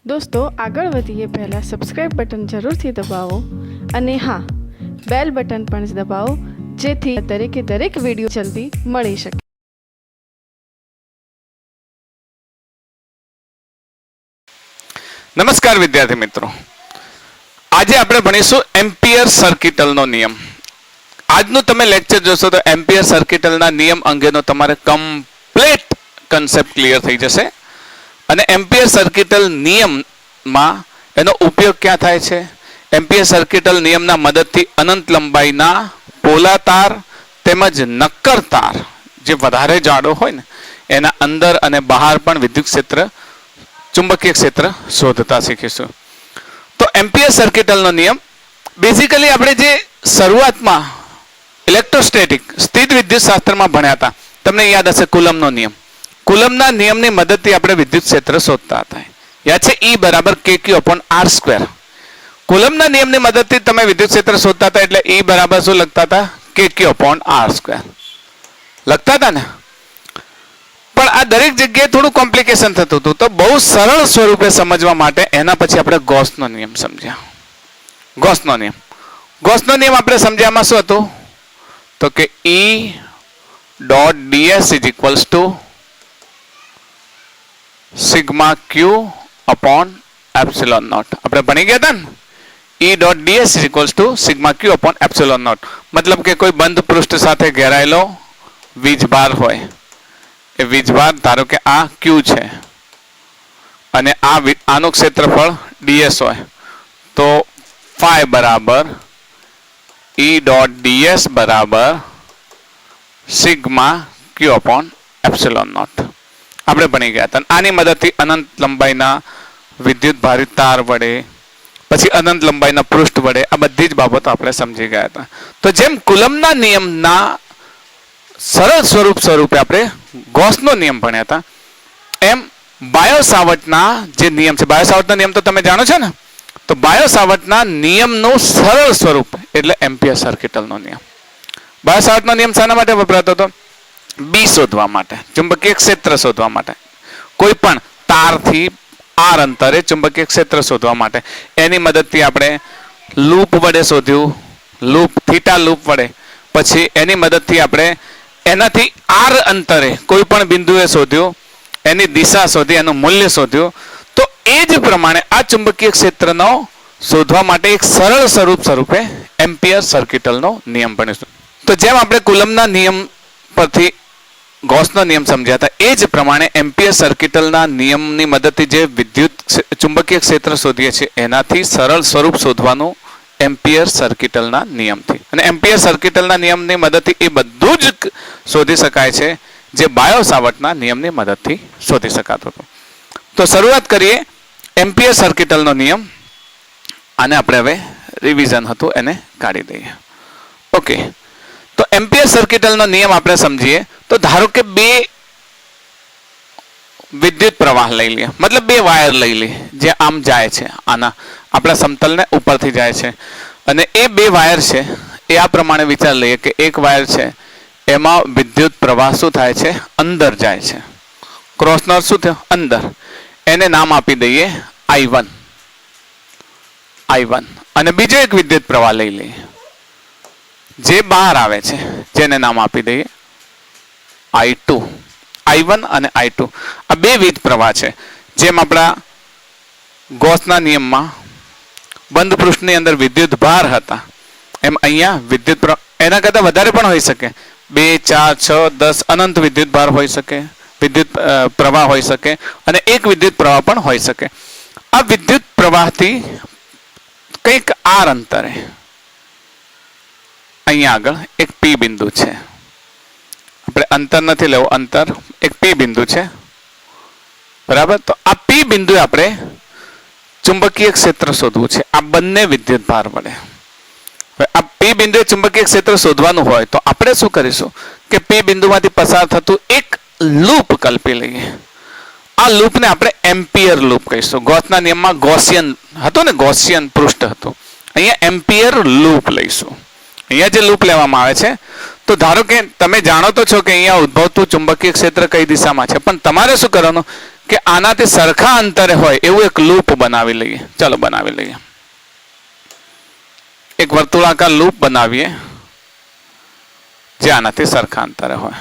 દોસ્તો આગળ વધીએ પહેલાં સબસ્ક્રાઇબ બટન જરૂરથી દબાવો અને હા બેલ બટન પણ દબાવો જેથી દરેક વિડીયો જલ્દી મળી શકે. નમસ્કાર વિદ્યાર્થી મિત્રો, આજે આપણે ભણીશું એમ્પિયર સર્કિટલનો નિયમ. આજનું તમે લેક્ચર જોશો તો એમ્પિયર સર્કિટલના નિયમ અંગેનો તમારે કમ્પ્લીટ કન્સેપ્ટ ક્લિયર થઈ જશે. અને એમ્પિયર સર્કિટલ નિયમમાં એનો ઉપયોગ ક્યાં થાય છે, એમ્પિયર સર્કિટલ નિયમના મદદથી અનંત લંબાઈના પોલા તાર તેમજ નક્કર તાર જે વધારે જાડો હોય ને એના અંદર અને બહાર પણ વિદ્યુત ક્ષેત્ર ચુંબકીય ક્ષેત્ર શોધતા શીખીશું. તો એમ્પિયર સર્કિટલનો નિયમ બેઝિકલી આપણે જે શરૂઆતમાં ઇલેક્ટ્રોસ્ટેટિક સ્થિત વિદ્યુત શાસ્ત્રમાં ભણ્યા હતા, તમને યાદ હશે કુલમનો નિયમ. કુલમના નિયમની મદદથી આપણે વિદ્યુત ક્ષેત્ર શોધતા હતા. યાદ છે E બરાબર kq/r². કુલમના નિયમની મદદથી તમે વિદ્યુત ક્ષેત્ર શોધતા હતા એટલે E બરાબર શું લખતા હતા, kq/r². લખતા હતા ને. પણ આ દરેક જગ્યાએ થોડું કોમ્પ્લિકેશન થતું હતું, તો બહુ સરળ સ્વરૂપે સમજવા માટે એના પછી આપણે ગૌસનો નિયમ સમજ્યા. ગૌસનો નિયમ આપણે સમજ્યામાં શું હતું, તો કે E.ds સિગ્મા q/ε0. આપણે ભણી ગયા હતા ને, E.ds સિગ્મા q/ε0. મતલબ કે કોઈ બંધ પૃષ્ઠ સાથે ઘેરાયેલો વીજભાર હોય, એ વીજભાર ધારો કે આ q છે અને આનું ક્ષેત્રફળ ds હોય, તો phi બરાબર E.ds બરાબર સિગ્મા q/ε0 આપણે ભણી ગયા હતા. આની મદદથી અનંત લંબાઈના વિદ્યુત ભારિત તાર વડે, પછી અનંત લંબાઈના પૃષ્ઠ વડે આ બધી જ બાબતો આપણે સમજી ગયા હતા. તો જેમ કુલમના નિયમના સરળ સ્વરૂપે આપણે ગૌસનો નિયમ ભણ્યા હતા, એમ બાયો-સાવર્ટના જે નિયમ છે, બાયો-સાવર્ટનો નિયમ તો તમે જાણો છો ને, તો બાયો-સાવર્ટના નિયમનું સરળ સ્વરૂપ એટલે એમ્પિયર સર્કિટલનો નિયમ. બાયો-સાવર્ટનો નિયમ શાના માટે વપરાતો હતો, બી શોધવા માટે, ચુંબકીય ક્ષેત્ર શોધવા માટે. કોઈ પણ તારથી r અંતરે ચુંબકીય ક્ષેત્ર શોધવા માટે એની મદદથી આપણે લૂપ વડે શોધ્યું, થીટા લૂપ વડે. પછી એની મદદથી આપણે એનાથી r અંતરે કોઈ પણ બિંદુએ શોધ્યું, એની દિશા શોધી, એનું મૂલ્ય શોધ્યું. તો એ જ પ્રમાણે આ ચુંબકીય ક્ષેત્રનો શોધવા માટે એક સરળ સ્વરૂપે એમ્પિયર સર્કિટલનો નિયમ ભણીશું. તો જેમ આપણે કુલમના નિયમ પરથી ગૌસનો નિયમ સમજ્યા હતા, એ જ પ્રમાણે એમ્પિયર સર્કિટલના નિયમની મદદથી જે વિદ્યુત ચુંબકીય ક્ષેત્ર શોધીએ છીએ એનાથી સરળ સ્વરૂપ શોધવાનું એમ્પિયર સર્કિટલના નિયમથી. અને એમ્પિયર સર્કિટલના નિયમની મદદથી એ બધું જ શોધી શકાય છે જે બાયો-સાવર્ટના નિયમની મદદથી શોધી શકાતું હતું. તો શરૂઆત કરીએ એમ્પિયર સર્કિટલનો નિયમ. આને આપણે હવે રિવિઝન હતું એને કાઢી દઈએ. ઓકે, તો એમ્પિયર સર્કિટલનો નિયમ આપણે સમજીએ તો ધારો કે બે વિદ્યુત પ્રવાહ લઈ લઈએ, મતલબ બે વાયર લઈ લઈએ જે આમ જાય છે, આના આપણા સમતલને ઉપરથી જાય છે. અને એ બે વાયર છે એ આ પ્રમાણે વિચાર લઈએ કે એક વાયર છે એમાં વિદ્યુત પ્રવાહ શું થાય છે, અંદર જાય છે. ક્રોસનો અર્થ શું થયો, અંદર. એને નામ આપી દઈએ I1. અને બીજો એક વિદ્યુત પ્રવાહ લઈ લઈએ જે બહાર આવે છે, જેને નામ આપી દઈએ I2. I1 અને I2 આ બે વીજ પ્રવાહ છે. જેમ આપણા ગૌસના નિયમમાં બંધ પૃષ્ઠની અંદર વિદ્યુત ભાર હતા, એમ અહીંયા વિદ્યુત પ્રવાહ એના કરતાં વધારે પણ હોઈ શકે, 2, 4, 6, 10 અનંત વિદ્યુત ભાર હોઈ શકે, વિદ્યુત પ્રવાહ હોઈ શકે, અને એક વિદ્યુત પ્રવાહ પણ હોઈ શકે. આ વિદ્યુત પ્રવાહથી કંઈક r અંતરે અહીંયા આગળ એક P બિંદુ છે. આપણે અંતર નથી લેવું, અંતર એક P બિંદુ છે, બરાબર. તો આ P બિંદુએ આપણે ચુંબકીય ક્ષેત્ર શોધવું છે આ બંને વિદ્યુત ભાર વડે. આ P બિંદુએ ચુંબકીય ક્ષેત્ર શોધવાનું હોય તો આપણે શું કરીશું કે P બિંદુમાંથી પસાર થતું એક લૂપ કલ્પી લઈએ. આ લૂપને આપણે એમ્પિયર લૂપ કહીશું. ગૌસના નિયમમાં ગૌસિયન હતો ને, ગૌસિયન પૃષ્ઠ હતું, અહીંયા એમ્પિયર લૂપ લઈશું. અહીંયા જે લૂપ લેવામાં આવે છે, તો ધારો કે તમે જાણો તો છો કે અહીંયા ઉદ્ભવતું ચુંબકીય ક્ષેત્ર કઈ દિશામાં છે, પણ તમારે શું કરવાનું કે આનાથી સરખા અંતરે હોય એવું એક લૂપ બનાવી લઈએ. ચાલો બનાવી લઈએ. એક વર્તુળાકાર લૂપ બનાવીએ જે આનાથી સરખા અંતરે હોય.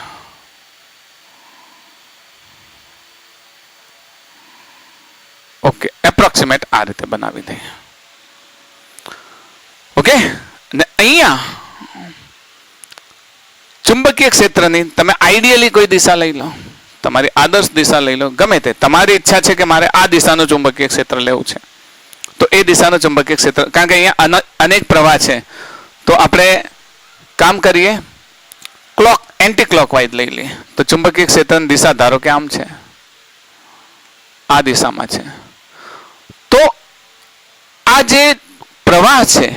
ઓકે, એપ્રોક્સિમેટ આ રીતે બનાવી દઈએ. ઓકે, ને અહીંયા ચુંબકીય ક્ષેત્રની તમે આઈડિયલી કોઈ દિશા લઈ લો, તમારી આદર્શ દિશા લઈ લો, ગમે તે. તમારી ઈચ્છા છે કે મારે આ દિશાનું ચુંબકીય ક્ષેત્ર લેવું છે, તો એ દિશાનું ચુંબકીય ક્ષેત્ર, કારણ કે અહીંયા અનેક પ્રવાહ છે, તો આપણે કામ કરીએ એન્ટી ક્લોકવાઇઝ લઈ લઈએ. તો ચુંબકીય ક્ષેત્રની દિશા ધારો કે આમ છે, આ દિશામાં છે. તો આ જે પ્રવાહ છે,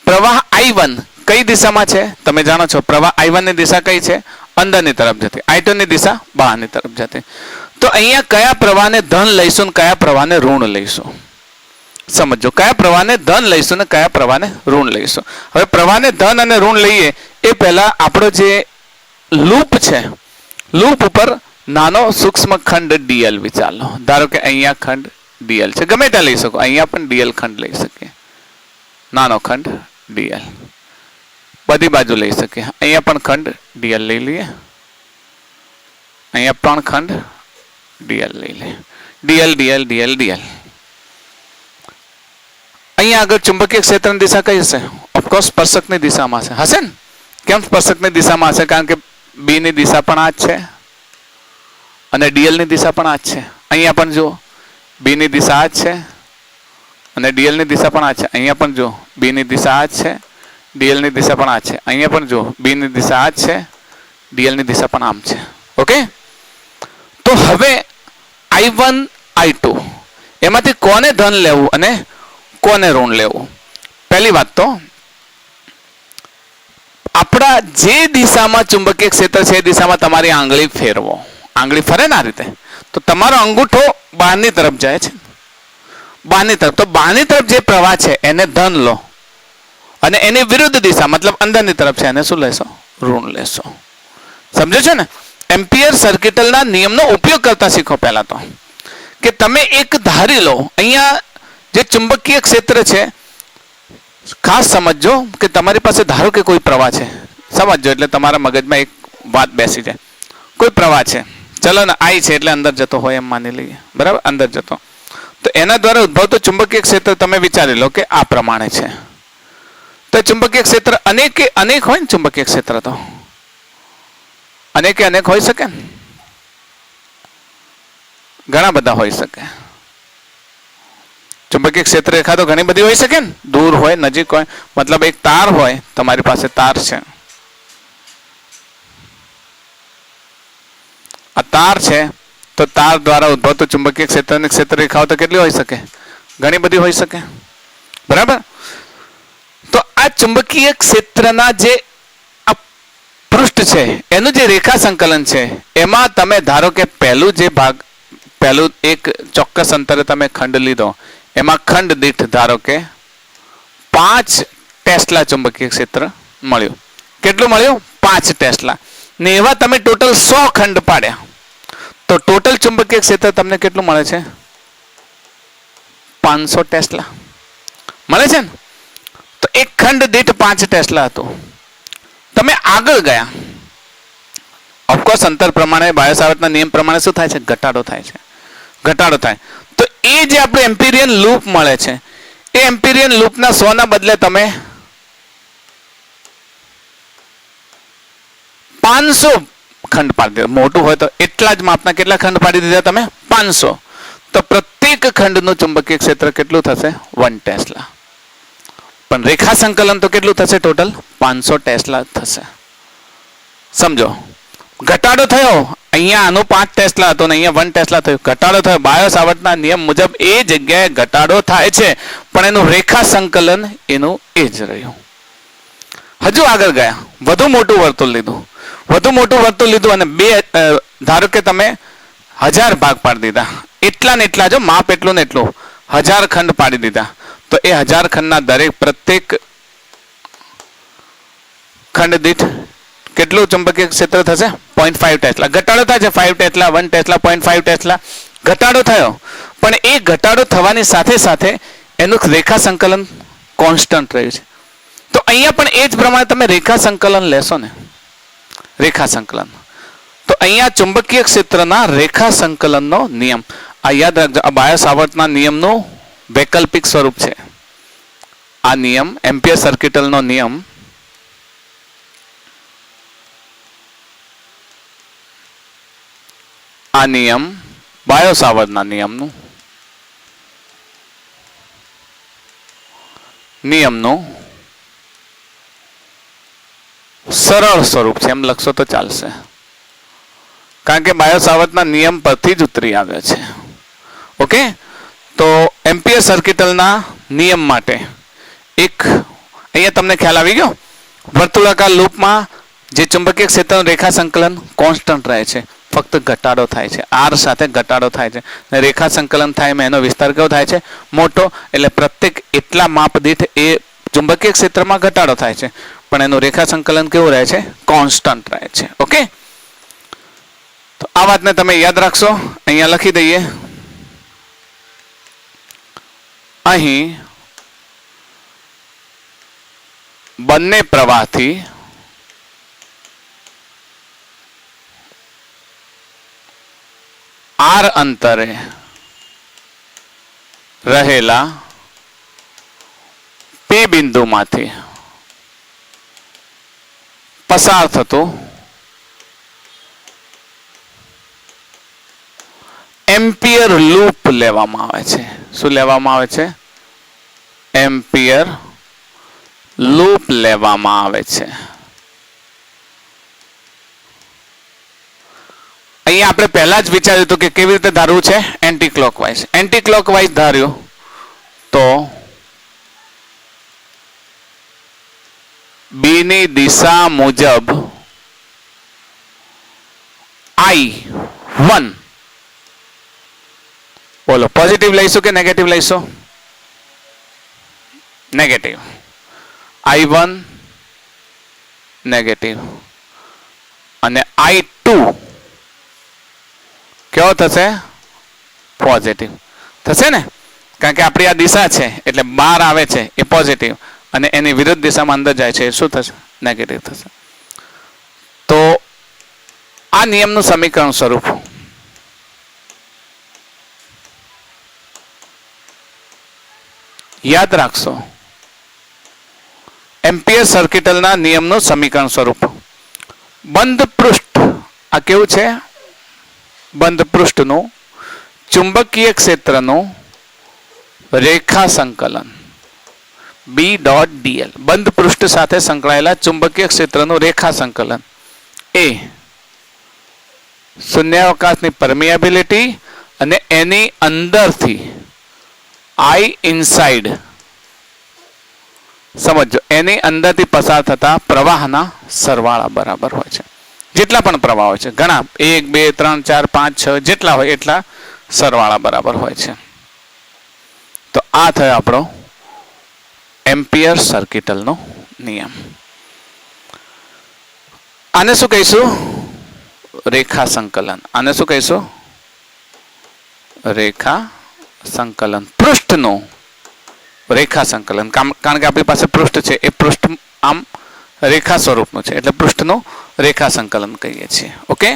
પ્રવાહ I1 કઈ દિશામાં છે તમે જાણો છો. પ્રવાહ I1 ની દિશા કઈ છે? અંદરની તરફ જતી. I2 ની દિશા બહારની તરફ જતી. તો અહીંયા કયા પ્રવાહને ધન લઈશું ને કયા પ્રવાહને ઋણ લઈશું? સમજો, કયા પ્રવાહને ધન લઈશું ને કયા પ્રવાહને ઋણ લઈશું. હવે પ્રવાહને ધન અને ઋણ લઈએ એ પહેલા આપણો જે લૂપ છે, લૂપ ઉપર નાનો સૂક્ષ્મ ખંડ dl વિચાર લો. ધારો કે અહીંયા ખંડ dl છે, ગમે ત્યાં લઈ શકો. અહીંયા પણ dl ખંડ લઈ શકીએ, નાનો ખંડ dl. બધી બાજુ લઈ શકીએ. અહીંયા પણ ખંડ dl લઈ લઈએ, અહીંયા પણ ખંડ dl લઈ લઈએ. dl dl dl dl. અહીંયા આગળ ચુંબકીય ક્ષેત્રની દિશા કઈ હશે? ઓફકોર્સ સ્પર્શકની દિશામાં હશે ને. કેમ સ્પર્શકની દિશામાં હશે? કારણ કે B ની દિશા પણ આ જ છે અને dl ની દિશા પણ આ જ છે. અહીંયા પણ જો B ની દિશા આ જ છે અને dl ની દિશા પણ આ છે. અહીંયા પણ જો B ની દિશા આ જ છે, dl ની દિશા પણ આ છે. અહીંયા પણ જો B ની દિશા આ જ છે, dl ની દિશા પણ આમ છે. ઓકે, તો હવે I1 I2 એમાંથી કોને ધન લેવું અને કોને ઋણ લેવું? પહેલી વાત તો આપણા જે દિશામાં ચુંબકીય ક્ષેત્ર છે એ દિશામાં તમારી આંગળી ફેરવો. આંગળી ફરે ને આ રીતે, તો તમારો અંગૂઠો બહારની તરફ જાય છે, બહારની તરફ. તો બહારની તરફ જે પ્રવાહ છે એને ધન લો અને એની વિરુદ્ધ દિશા મતલબ અંદરની તરફ છે એને શું લેશો? ઋણ લેશો. સમજો છો ને? એમ્પિયર સર્કિટલના નિયમનો ઉપયોગ કરતા શીખો. પહેલા તો કે તમે એક ધારી લો, અહીંયા જે ચુંબકીય ક્ષેત્ર છે, ખાસ સમજો કે તમારી પાસે ધારો કે કોઈ પ્રવાહ છે, સમજો એટલે તમારા મગજમાં એક વાત બેસી જાય. કોઈ પ્રવાહ છે, ચલો ને I છે એટલે અંદર જતો હોય એમ માની લઈએ, બરાબર? અંદર જતો, તો એના દ્વારા ઉદ્ભવતો ચુંબકીય ક્ષેત્ર તમે વિચારી લો કે આ પ્રમાણે છે. તો ચુંબકીય ક્ષેત્ર અનેક હોય ને. ચુંબકીય ક્ષેત્ર તો અનેક હોઈ શકે ને, ઘણા બધા હોઈ શકે. ચુંબકીય ક્ષેત્ર રેખા તો ઘણી બધી હોઈ શકે ને, દૂર હોય નજીક હોય. મતલબ એક તાર હોય, તમારી પાસે તાર છે, આ તાર છે, તો તાર દ્વારા ઉદ્ભવતું ચુંબકીય ક્ષેત્રની ક્ષેત્ર રેખાઓ તો કેટલી હોઈ શકે? ઘણી બધી હોઈ શકે, બરાબર? તો આ ચુંબકીય ક્ષેત્રના જે પૃષ્ઠ છે એનું જે રેખા સંકલન છે એમાં તમે ધારો કે પહેલું એક ચોક્કસ અંતરે તમે ખંડ લીધો, એમાં ખંડ દીઠ ધારો કે 5 ટેસ્લા ચુંબકીય ક્ષેત્ર મળ્યું. કેટલું મળ્યું? 5 ટેસ્લા. ને એવા તમે ટોટલ 100 ખંડ પાડ્યા, તો ટોટલ ચુંબકીય ક્ષેત્ર તમને કેટલું મળે છે? 500 ટેસ્લા મળે છે ને. તો એક ખંડ દીઠ 5 ટેસ્લા હતું. તમે આગળ ગયા, ઓફકોર્સ અંતર પ્રમાણે બાયો સાવર્ટના નિયમ પ્રમાણે શું થાય છે? ઘટાડો થાય છે. ઘટાડો થાય તો એ જે આપણે એમ્પિરિયન લૂપ મળે છે, એ એમ્પિરિયન લૂપના 100 ના બદલે તમે 500 ખંડ પાડી દીધા. મોટું હોય તો એટલા જ માપના કેટલા ખંડ પાડી દીધા તમે? 500. તો પ્રત્યેક ખંડનું ચુંબકીય ક્ષેત્ર કેટલું થશે? 1 ટેસ્લા. પણ રેખા સંકલન તો કેટલું થશે? ટોટલ 500 ટેસ્લા થશે. સમજો, ઘટાડો થયો. અહીંયા આનો 5 ટેસ્લા હતો ને અહીંયા 1 ટેસ્લા થયો. ઘટાડો થયો. બાયો સાવર્ટના નિયમ મુજબ એ જગ્યાએ ઘટાડો થાય છે, પણ એનું રેખા સંકલન એનું એ જ રહ્યું. હજુ આગળ ગયા, વધુ મોટું વર્તુળ લીધું અને ધારો કે તમે 1000 ભાગ પાડી દીધા. એટલા ને એટલા, જો માપ એટલું ને એટલું, 1000 ખંડ પાડી દીધા. તો એ 1000 ખંડના દરેક પ્રત્યેક ખંડ દીઠ કેટલું ચુંબકીય ક્ષેત્ર થશે? 0.5 ટેસ્લા. ઘટાડો થાય છે 5 ટેસ્લા, 1 ટેસ્લા, 0.5 ટેસ્લા. ઘટાડો થયો, પણ એ ઘટાડો થવાની સાથે સાથે એનું રેખા સંકલન કોન્સ્ટન્ટ રહ્યું છે. તો અહીંયા પણ એ જ પ્રમાણે તમે રેખા સંકલન લેશો ને, રેખા સંકલન, તો અહીંયા ચુંબકીય ક્ષેત્રના રેખા સંકલનનો નિયમ આ યાદ રાખજો. આ બાયો સાવર્ટના નિયમનું વૈકલ્પિક સ્વરૂપ છે. આ નિયમ એમ્પિયર સર્કિટલનો નિયમ આ નિયમ બાયો સાવર્ટના નિયમનું સરળ સ્વરૂપ છે, એમ લખશો તો ચાલશે, કારણ કે બાયો સાવર્ટના નિયમ પરથી જ ઉતરી આવ્યો છે. ઓકે, તો એમ્પિયર સર્કિટલના નિયમ માટે એક અહીંયા તમને ખ્યાલ આવી ગયો. વર્તુળાકાર લૂપમાં જે ચુંબકીય ક્ષેત્રનું રેખા સંકલન કોન્સ્ટન્ટ રહે છે, ફક્ત ઘટાડો થાય છે, આર સાથે ઘટાડો થાય છે. રેખા સંકલન થાય એનો વિસ્તાર કેવો થાય છે? મોટો. એટલે પ્રત્યેક એટલા માપ દીઠ એ ચુંબકીય ક્ષેત્રમાં ઘટાડો થાય છે, પણ એનું રેખા સંકલન કેવું રહે છે? કોન્સ્ટન્ટ રહે છે. ઓકે, તો આ વાતને તમે યાદ રાખશો. અહીંયા લખી દઈએ. અહીં બંને પ્રવાહથી આર અંતરે રહેલા પે બિંદુમાંથી પસાર થતું એમ્પિયર લૂપ લેવામાં આવે છે. શું લેવામાં આવે છે? એમ્પિયર લૂપ લેવામાં આવે છે. અહીંયા આપણે પહેલા જ વિચાર્યું હતું કે કેવી રીતે ધારવું છે? Anti clockwise. એન્ટી ક્લોકવાઇઝ ધાર્યું તો બી ની દિશા મુજબ I1 બોલો, પોઝિટિવ લઈશું કે નેગેટિવ લઈશું? નેગેટિવ. I1 નેગેટિવ અને I2 કેવો થશે? પોઝિટિવ થશે ને, કારણ કે આપણી આ દિશા છે એટલે બહાર આવે છે એ પોઝિટિવ અને એની વિરુદ્ધ દિશામાં અંદર જાય છે એ શું થશે? નેગેટિવ થશે. તો આ નિયમનું સમીકરણ સ્વરૂપ યાદ રાખશો. એમ્પિયર સર્કિટલના નિયમનું સમીકરણ સ્વરૂપ બંધ પૃષ્ઠ, આ કેવું છે? બંધ પૃષ્ઠનું ચુંબકીય ક્ષેત્રનું રેખા સંકલન B.dl, બંધ પૃષ્ઠ સાથે સંકળાયેલા ચુંબકીય ક્ષેત્રનું રેખા સંકલન એ શૂન્યાવકાશની પરમિયાબિલિટી અને એની અંદરથી I ઇનસાઇડ, સમજો, એની અંદરથી પસાર થતા પ્રવાહના સરવાળા બરાબર હોય છે. જેટલા પણ પ્રવાહ હોય છે, ઘણા 1 2 3 4 5 6 જેટલા હોય એટલા સરવાળા બરાબર હોય છે. તો આ થયો આપણો એમ્પિયર સર્કિટલનો નિયમ. આને શું કહીશું? રેખા સંકલન. આને શું કહીશું? રેખા સંકલન. પૃષ્ઠનું રેખા સંકલન, કારણ કે આપણી પાસે પૃષ્ઠ છે, એ પૃષ્ઠ આમ રેખા સ્વરૂપનું છે એટલે પૃષ્ઠનું રેખા સંકલન કહીએ છીએ. ઓકે,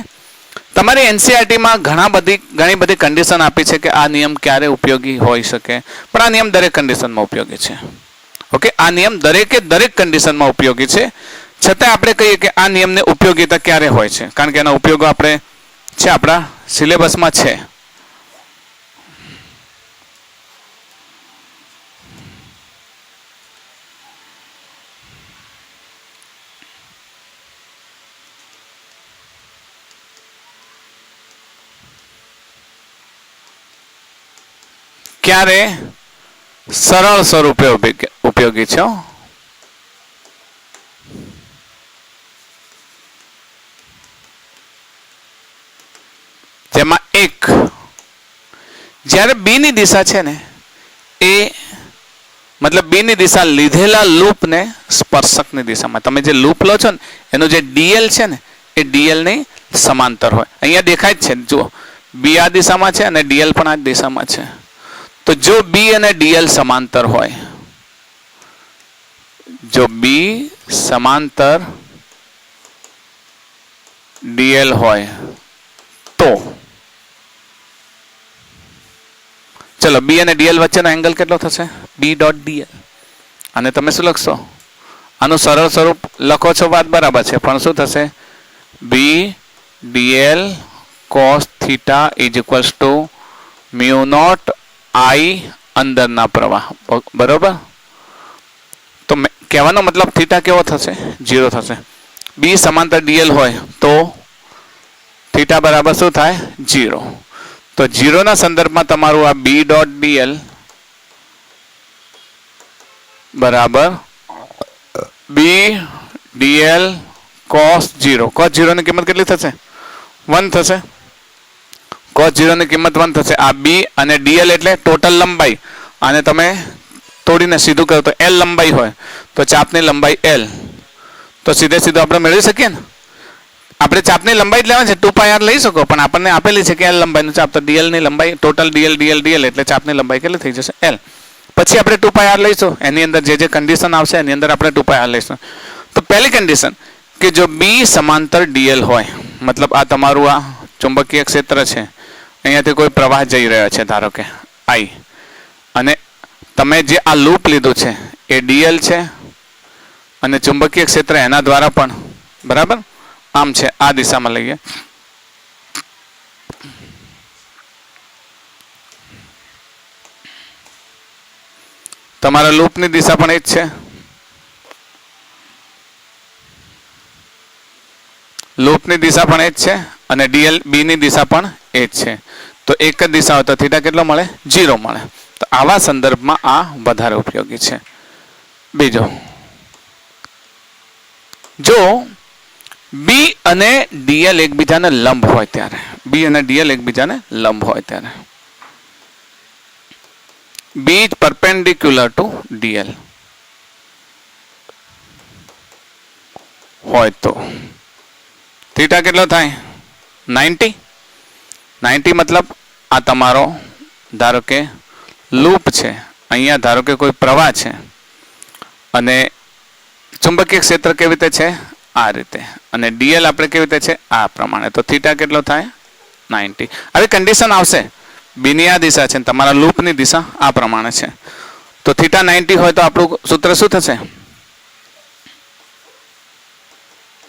તમારી એનસીઆરટીમાં ઘણી બધી કન્ડિશન આપી છે કે આ નિયમ ક્યારે ઉપયોગી હોઈ શકે, પણ આ નિયમ દરેક કન્ડિશનમાં ઉપયોગી છે. ઓકે, આ નિયમ દરેક કન્ડિશનમાં ઉપયોગી છે. છતાં આપણે કહીએ કે આ નિયમને ઉપયોગીતા ક્યારે હોય છે, કારણ કે એના ઉપયોગો આપણે છે આપણા સિલેબસમાં છે. ક્યારે સરળ સ્વરૂપે ઉપયોગી છે. જેમાં એક, જ્યારે બી ની દિશા છે ને એ મતલબ બી ની દિશા લીધેલા લૂપને સ્પર્શકની દિશામાં, તમે જે લૂપ લો છો ને એનું જે ડીએલ છે ને એ ડીએલ ની સમાંતર હોય. અહીંયા દેખાય જ છે, જુઓ, બી આ દિશામાં છે અને ડીએલ પણ આ જ દિશામાં છે. તો જો બી અને ડીએલ સમાંતર હોય, જો બી સમાંતર ડીએલ હોય તો ચલો બી અને ડીએલ વચ્ચેનો એંગલ કેટલો થશે? B dot dl. અને તમે શું લખશો? આનું સરળ સ્વરૂપ લખો છો, વાત બરાબર છે, પણ શું થશે? B dl cos theta is equals to mu not I અંદરના પ્રવાહ. બરોબર. તો કહેવાનો મતલબ થીટા કેવો થશે? 0 થશે. બી સમાંતર ડીએલ હોય તો થીટા બરાબર શું થાય? 0. તો 0 ના સંદર્ભમાં તમારું આ બી ડોટ ડીએલ બરાબર બી ડીએલ કોસ 0. કોસ 0 ની કિંમત કેટલી થશે? 1 થશે. કોસ 0 ની કિંમત 1 થશે. આ બી અને ડીએલ એટલે ટોટલ લંબાઈ, અને તમે તોડીને સીધું કરો તો એલ લંબાઈ હોય તો ચાપની લંબાઈ એલ. તો સીધે સીધું આપણે મેળવી શકીએ ને. આપણે ચાપની લંબાઈ જ લેવાની છે, 2πr લઈ શકો, પણ આપણને આપેલી છે કે એલ લંબાઈનું ચાપ. તો ડીએલ ની લંબાઈ ટોટલ ડીએલ એટલે ચાપની લંબાઈ કેટલી થઈ જશે? એલ. પછી આપણે 2πr લઈશું, એની અંદર જે જે કન્ડિશન આવશે એની અંદર આપણે 2πr લઈશું. તો પહેલી કન્ડિશન કે જો બી સમાંતર ડીએલ હોય, મતલબ આ તમારું આ ચુંબકીય ક્ષેત્ર છે, અહીંયાથી કોઈ પ્રવાહ જઈ રહ્યો છે, ધારો કે આઈ, અને તમે જે આ લૂપ લીધું છે એ ડીએલ છે અને ચુંબકીય ક્ષેત્ર એના દ્વારા પણ બરાબર આમ છે, આ દિશામાં લઈએ. તમારા લૂપની દિશા પણ એ જ છે. લૂપની દિશા પણ એ જ છે અને ડીએલ બી ની દિશા પણ એ જ છે. તો એક જ દિશા હોય તો થીટા કેટલો મળે? 0 મળે. તો આવા સંદર્ભમાં આ વધારે ઉપયોગી છે. બીજો, જો બી અને ડીએલ એકબીજાને લંબ હોય ત્યારે, બી અને ડીએલ એકબીજાને લંબ હોય ત્યારે, B is perpendicular to dl હોય તો થીટા કેટલો થાય? 90. 90 મતલબ આ તમારો ધારો કે લૂપ છે, અહીંયા ધારો કે કોઈ પ્રવાહ છે અને ચુંબકીય ક્ષેત્ર કેવી રીતે છે? આ રીતે, અને ડીએલ આપણે કેવી રીતે છે? આ પ્રમાણે. તો થીટા કેટલો થાય? 90. હવે કન્ડિશન આવશે, બીની આ દિશા છે, તમારા લૂપની દિશા આ પ્રમાણે છે, તો થીટા 90 હોય તો આપણું સૂત્ર શું થશે?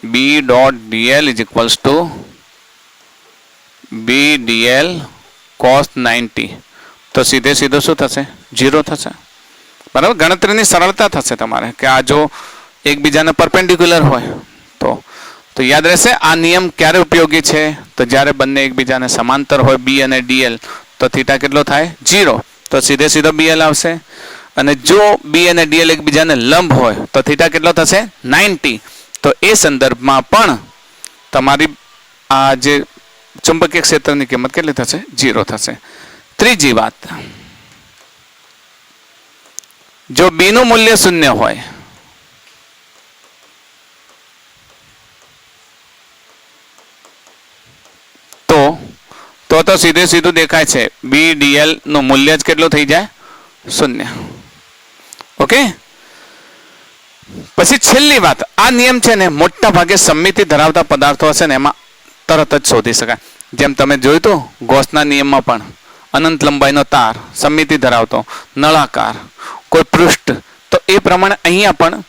B dot dl is equals to B dl cos 90. તો સીધે સીધો શું થશે? 0 થશે. બરાબર. ગણતરીની સરળતા થશે તમારે કે આ જો એકબીજાને પરપેન્ડિક્યુલર હોય તો યાદ રહેશે. આ નિયમ ક્યારે ઉપયોગી છે? તો જ્યારે બંને એકબીજાને સમાંતર હોય, બી અને ડીએલ, તો થીટા કેટલો થાય? 0. તો સીધે સીધો બીએલ આવશે. અને જો બી અને ડીએલ એકબીજાને લંબ હોય તો થીટા કેટલો થશે? 90. તો એ સંદર્ભમાં પણ તમારી આ જે ચુંબકીય ક્ષેત્રની કિંમત કેટલી થશે? 0 થશે. ત્રીજી વાત, જો બી નું મૂલ્ય 0 હોય તો સીધે સીધું દેખાય છે બી ડીએલ નું મૂલ્ય જ કેટલું થઈ જાય? 0. ઓકે. પછી છેલ્લી વાત, આ નિયમ છે ને મોટા ભાગે સમમિતિ ધરાવતા પદાર્થો હશે ને એમાં તરત જ શોધી શકાય. જેમ તમે જોયું તો ગોસના નિયમમાં પણ અનંત લંબાઈનો તાર સમમિતિ ધરાવતો, નળાકાર, કોઈ પૃષ્ઠ, તો એ પ્રમાણે અહીંયા પણ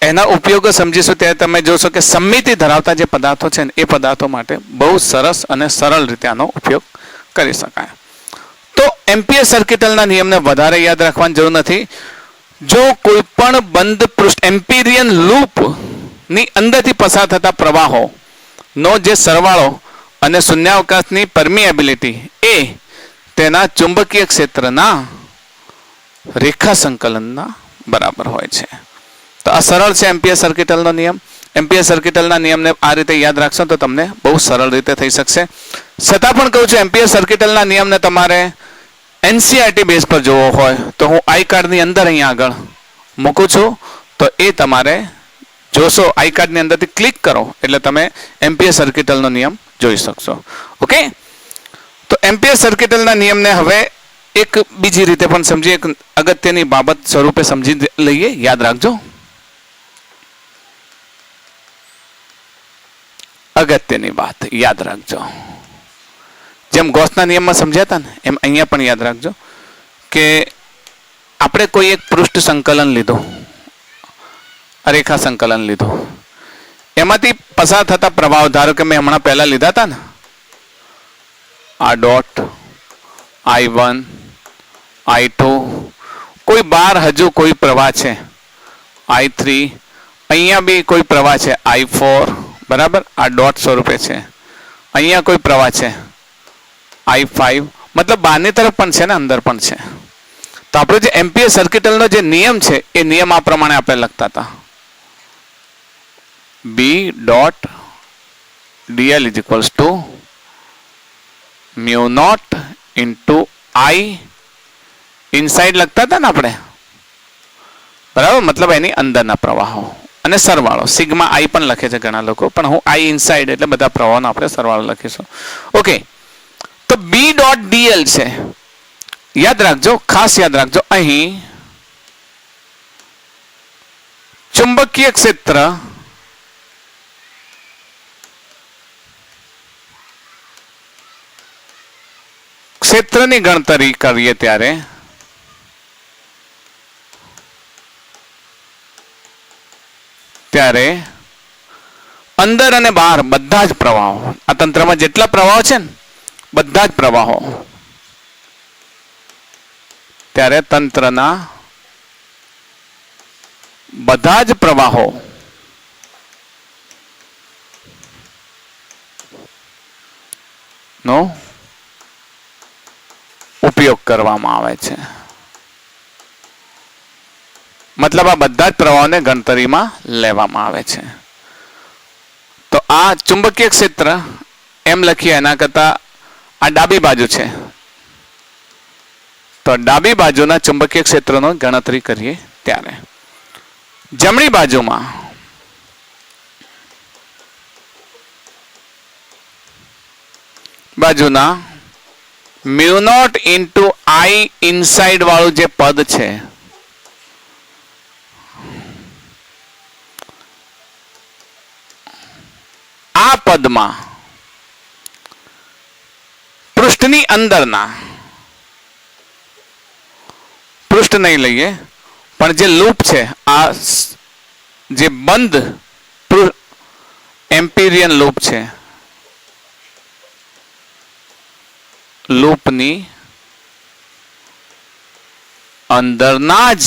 એના ઉપયોગો સમજીશું ત્યારે તમે જોશો કે સમમિતિ ધરાવતા જે પદાર્થો છે ને એ પદાર્થો માટે બહુ સરસ અને સરળ રીતે આનો ઉપયોગ કરી શકાય. તો એમ્પિયર સર્કિટલના નિયમને વધારે યાદ રાખવાની જરૂર નથી. જો કોઈ પણ બંધ પૃષ્ઠ એમ્પિરિયન લૂપ ની અંદરથી પસાર થતા પ્રવાહો નો જે સરવાળો અને શૂન્યાવકાશની પરમિએબિલિટી એ તેના ચુંબકીય ક્ષેત્રના રેખા સંકલનના બરાબર હોય છે. તો આ સરળ છે એમ્પિયર સર્કિટલનો નિયમ. એમ્પિયર સર્કિટલના નિયમને આ રીતે યાદ રાખશો તો તમને બહુ સરળ રીતે થઈ શકશે. છતાં પણ કહું છું, એમ્પિયર સર્કિટલના નિયમને તમારે એનસીઆરટી બેઝ પર જોવો હોય તો હું આઈ કાર્ડની અંદર અહીંયા આગળ મૂકું છું, તો એ તમારે જોશો. આઈ કાર્ડની અંદરથી ક્લિક કરો એટલે તમે એમ્પિયર સર્કિટલનો નિયમ જોઈ શકશો. ઓકે. તો એમ્પિયર સર્કિટલના નિયમને હવે એક બીજી રીતે પણ સમજીએ, એક અગત્યની બાબત સ્વરૂપે સમજી લઈએ. યાદ રાખજો, અગત્યની વાત યાદ રાખજો. જેમ ગૌસના નિયમમાં સમજ્યા હતા ને એમ અહીંયા પણ યાદ રાખજો કે આપણે કોઈ એક પૃષ્ઠ સંકલન લીધું, રેખા સંકલન લીધું, એમાંથી પસાર થતા પ્રવાહ, ધારો કે મેં હમણાં પહેલા લીધા હતા ને, આ ડોટ I1 I2, કોઈ બાર હજુ કોઈ પ્રવાહ છે I3, અહીંયા બી કોઈ પ્રવાહ છે I4, બરાબર, આ ડોટ સ્વરૂપે છે, અહીંયા કોઈ પ્રવાહ છે I5, મતલબ બહારની તરફ પણ છે ને અંદર પણ છે. તો આપણો જે એમ્પિયર સર્કિટલનો જે નિયમ છે એ નિયમ આ પ્રમાણે આપણે લખતા હતા, B dot dl is equals to mu naught into I inside લખતા હતા ને આપણે, બરાબર, મતલબ એની અંદરના પ્રવાહો, અને સરવાળો સિગ્મા I પણ લખે છે ઘણા લોકો, પણ હું I ઇનસાઇડ એટલે બધા પ્રવાહોનો આપણે સરવાળો લખીશું. ઓકે, તો B ડોટ dl છે. યાદ રાખજો, ખાસ યાદ રાખજો, અહીં ચુંબકીય ક્ષેત્ર ક્ષેત્રની ગણતરી કરીએ ત્યારે અંદર અને બહાર બધા જ પ્રવાહો, આ તંત્રમાં જેટલા પ્રવાહો છે ને બધા જ પ્રવાહો, ત્યારે તંત્રના બધા જ પ્રવાહો નો ઉપયોગ કરવામાં આવે છે. મતલબ આ બધા જ પ્રવાહોને ગણતરીમાં લેવામાં આવે છે. તો આ ચુંબકીય ક્ષેત્ર એમ લખીએ, એના કરતા આ ડાબી બાજુ છે, તો ડાબી બાજુના ચુંબકીય ક્ષેત્રનો ગણતરી કરીએ ત્યારે જમણી બાજુના mu naught into I inside વાળું જે પદ છે, આ પદમાં પૃષ્ઠની અંદરના, પૃષ્ઠ નહીં લઈએ પણ જે લૂપ છે, આ જે બંધ એમ્પિરિયન લૂપ છે, લૂપની અંદરના જ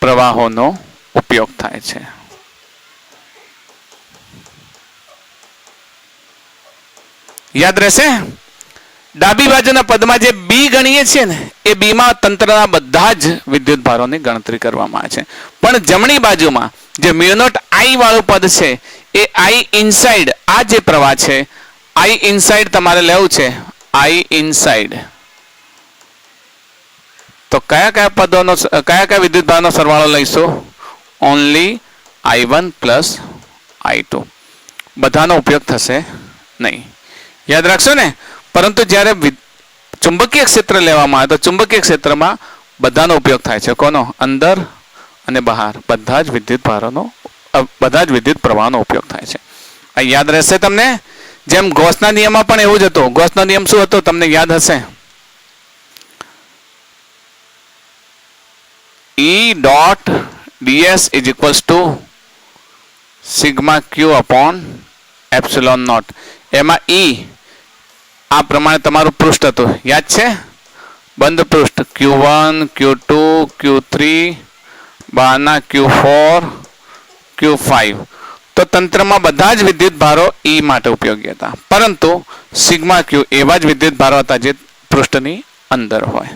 પ્રવાહોનો ઉપયોગ થાય છે. યાદ રહેશે? ડાબી બાજુના પદમાં જે બી ગણીએ છીએ ને એ બી માં તંત્રના બધા જ વિદ્યુત ભારોની ગણતરી કરવામાં આવે છે. પણ જમણી બાજુમાં જે મ્યુ નોટ I વાળું પદ છે એ I ઇનસાઇડ, આ જે પ્રવાહ છે I ઇનસાઇડ તમારે લેવું છે, I ઇનસાઇડ. તો કયા પદોનો, કયા વિદ્યુત ભારનો સરવાળો લઈશું? Only I1 plus I2. બધાનો ઉપયોગ થશે નહીં, યાદ રાખશો ને. પરંતુ જ્યારે ચુંબકીય ક્ષેત્ર લેવામાં આવે તો ચુંબકીય ક્ષેત્રમાં બધાનો ઉપયોગ થાય છે. કોનો? અંદર અને બહાર બધા જ વિદ્યુત ભારોનો, બધા જ વિદ્યુત પ્રવાહનો ઉપયોગ થાય છે. આ યાદ રહેશે તમને? જેમ ગૌસના નિયમમાં પણ એવું જ હતું. ગૌસનો નિયમ શું હતો તમને યાદ હશે? E dot ds is equals to sigma q upon epsilon naught. એમાં E આ પ્રમાણે તમારું પૃષ્ઠ હતું, યાદ છે? બંધ પૃષ્ઠ Q1, Q2, Q3, બહારના Q4, Q5. તો તંત્રમાં બધા જ વિદ્યુત ભારો E માટે ઉપયોગી હતા, પરંતુ સિગ્મા Q એવા જ વિદ્યુત ભારો હતા જે પૃષ્ઠની અંદર હોય.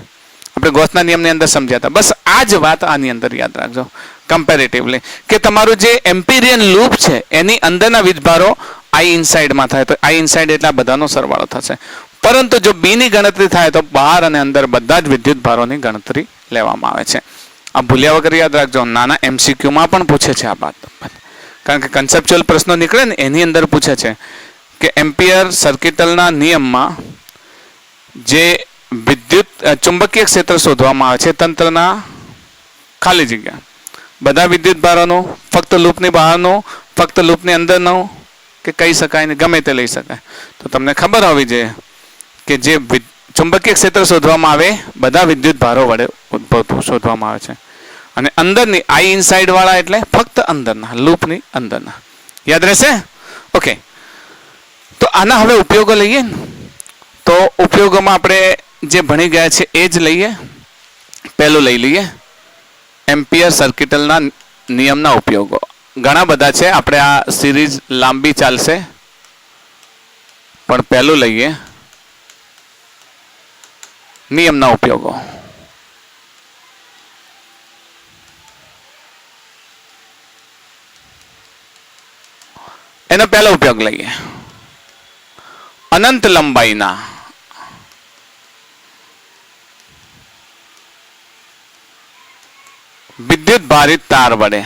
આપણે ગૌસના નિયમની અંદર સમજ્યા હતા. બસ આ જ વાત આની અંદર યાદ રાખજો કમ્પેરેટિવલી, કે તમારું જે એમ્પિરિયન લૂપ છે એની અંદરના વીજભારો I ઇનસાઇડમાં થાય તો I ઇનસાઇડ એટલા બધાનો સરવાળો થશે. પરંતુ જો B ની ગણતરી થાય તો બહાર અને અંદર બધા જ વિદ્યુત ભારોની ગણતરી લેવામાં આવે છે. આ ભૂલ્યા વગર યાદ રાખજો. નાના MCQ માં પણ પૂછે છે આ વાત, કારણ કે કન્સેપ્ચ્યુઅલ પ્રશ્નો નીકળે ને એની અંદર પૂછે છે કે એમ્પિયર સર્કિટલના નિયમમાં જે વિદ્યુત ચુંબકીય ક્ષેત્ર શોધવામાં આવે છે તંત્રના ખાલી જગ્યા બધા વિદ્યુત ભારોનું, ફક્ત લૂપની બહારનું, ફક્ત લૂપની અંદરનું, કે કહી શકાય ને ગમે તે લઈ શકાય. તો તમને ખબર હોવી જોઈએ કે જે ચુંબકીય ક્ષેત્ર શોધવામાં આવે બધા વિદ્યુત ભારો વડે ઉદ્ભવતું શોધવામાં આવે છે. અને અંદરની આઈ ઇનસાઇડ વાળા એટલે ફક્ત અંદરના, લૂપની અંદરના. યાદ રહેશે? ઓકે. તો આના હવે ઉપયોગો લઈએ ને. તો ઉપયોગોમાં આપણે જે ભણી ગયા છે એ જ લઈએ. પહેલું લઈ લઈએ એમ્પિયર સર્કિટલના નિયમના ઉપયોગો. ઘણા બધા છે, આપણે આ સિરીઝ લાંબી ચાલશે, પણ પહેલું લઈએ નિયમના ઉપયોગો. એનો પહેલો ઉપયોગ લઈએ અનંત લંબાઈના વિદ્યુત ભારિત તાર વડે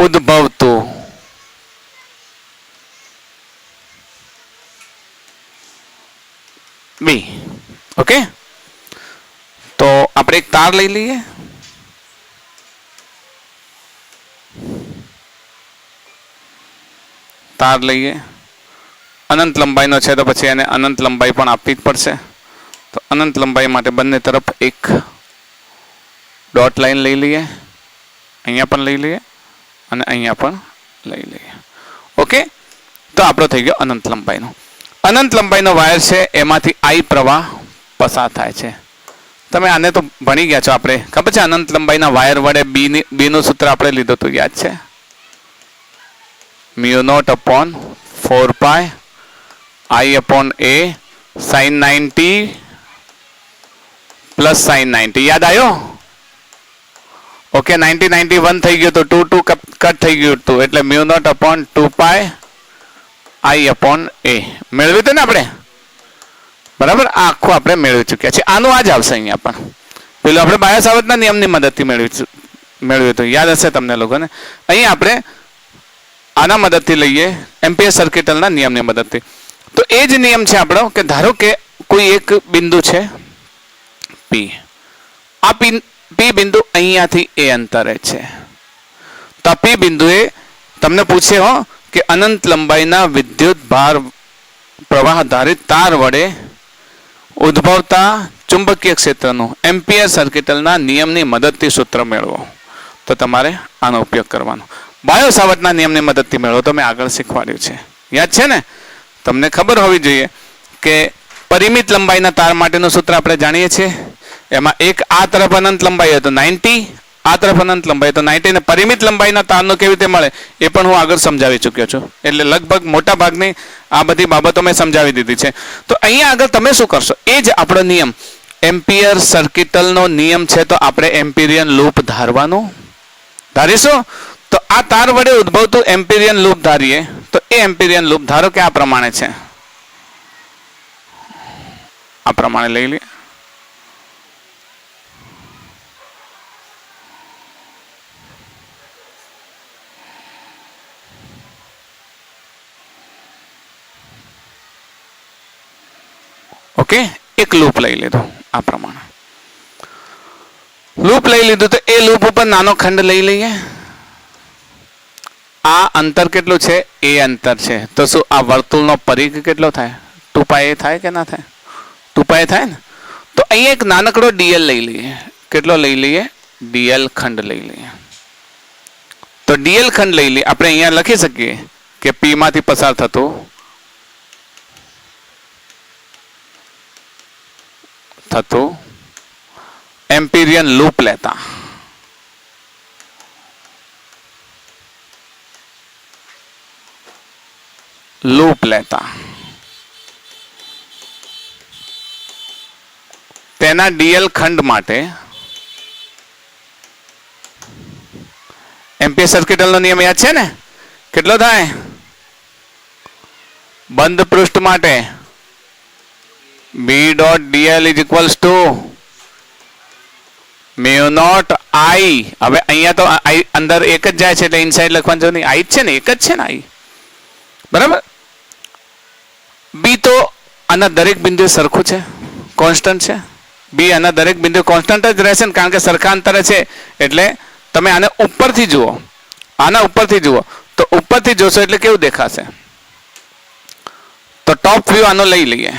ઉદ્ભવતું બી. ઓકે, તો આપણે એક તાર લઈ લઈએ. તાર લઈએ, અનંત લંબાઈનો છે તો પછી એને અનંત લંબાઈ પણ આપવી જ પડશે. તો અનંત લંબાઈ માટે બંને તરફ એક ડોટ લાઈન લઈ લઈએ, અહીંયા પણ લઈ લઈએ અને અહીંયા પણ લઈ લઈએ. ઓકે, તો આપણો થઈ ગયો અનંત લંબાઈનો. અનંત લંબાઈનો વાયર છે, એમાંથી આઈ પ્રવાહ પસાર થાય છે. તમે આને તો ભણી ગયા છો, આપણે ખબર છે અનંત લંબાઈના વાયર વડે બીનું સૂત્ર આપણે લીધું હતું, યાદ છે? μ0/4π I/A sin 90 + sin 90. યાદ આવ્યો? ઓકે, 90 91 થઈ ગયું તો 2 કટ થઈ ગયું હતું, એટલે μ0/2π I/A મેળવ્યું હતું ને આપણે, બરાબર? આ આખું આપણે મેળવી ચૂક્યા છે. આનું આ જ આવશે અહીંયા પણ. પેલું આપણે બાયો સાવર્તના નિયમની મદદથી મેળવ્યું હતું, યાદ હશે તમને લોકોને. અહીંયા આપણે આના મદદથી લઈએ, એમ્પિયર સર્કિટલના નિયમની મદદથી. તો એ જ નિયમ છે આપણો કે ધારો કે કોઈ એક બિંદુ છે પી. આ પી બિંદુ અહીંયાથી એ અંતરે છે. તો આ પી બિંદુએ તમને પૂછે હો કે અનંત લંબાઈના વિદ્યુત ભાર પ્રવાહ ધારિત તાર વડે ઉદ્ભવતા ચુંબકીય ક્ષેત્રનું એમ્પિયર સર્કિટલના નિયમની મદદથી સૂત્ર મેળવો. તો તમારે આનો ઉપયોગ કરવાનો. બાયો સાવર્તના નિયમની મદદથી મેળવો તો મેં આગળ શીખવાડ્યું છે, યાદ છે ને? તમને ખબર હોવી જોઈએ કે પરિમિત લંબાઈના તાર માટેનું સૂત્ર આપણે જાણીએ છીએ. એમાં એક આ તરફ અનંત લંબાઈ હતો 90, આ તરફ અનંત લંબાઈ તો 90, ને પરિમિત લંબાઈના તારનું કેવી રીતે મળે એ પણ હું આગળ સમજાવી ચૂક્યો છું. એટલે લગભગ મોટા ભાગની આ બધી બાબતો મેં સમજાવી દીધી છે. તો અહીંયા આગળ તમે શું કરશો, એ જ આપણો નિયમ એમ્પિયર સર્કિટલનો નિયમ છે. તો આપણે એમ્પિરિયન લૂપ ધારીશું. તો આ તાર વડે ઉદ્ભવતું એમ્પિરિયન લૂપ ધારીએ તો એ એમ્પિરિયન લૂપ ધારો કે આ પ્રમાણે છે, આ પ્રમાણે લઈ લઈએ. ઓકે, એક લૂપ લઈ લીધું. આ પ્રમાણે લૂપ લઈ લીધું તો એ લૂપ ઉપર નાનો ખંડ લઈ લઈએ. આ અંતર કેટલું છે? એ અંતર છે. તો શું આ વર્તુળનો પરિઘ કેટલો થાય? 2π થાય કે ના થાય? 2π થાય ને. તો અહીંયા એક નાનકડો ડીએલ લઈ લઈએ. કેટલો લઈ લઈએ? ડીએલ ખંડ લઈ લઈએ. તો ડીએલ ખંડ લઈ લઈએ. આપણે અહીંયા લખી શકીએ કે પી માંથી પસાર થતું એમ્પિરિયન લૂપ લેતા તેના ડીએલ ખંડ માટે એમ્પિયર સર્કિટલનો નિયમ યાદ છે ને? કેટલો થાય? બંધ પૃષ્ઠ માટે B dot dl is equals to mu not I. હવે અહીંયા તો આઈ અંદર એક જ જાય છે એટલે ઇનસાઇડ લખવાનું જરૂર નહીં. આઈ જ છે ને, એક જ છે ને આઈ. બરાબર. બી તો આના દરેક બિંદુ સરખું છે, કોન્સ્ટન્ટ છે. બી આના દરેક બિંદુ કોન્સ્ટન્ટ જ રહેશે ને, કારણ કે સરખા અંતરે છે. એટલે તમે આને ઉપરથી જુઓ, આના ઉપરથી જુઓ તો ઉપરથી જોશો એટલે કેવું દેખાશે? તો ટોપ વ્યૂ આનો લઈ લઈએ.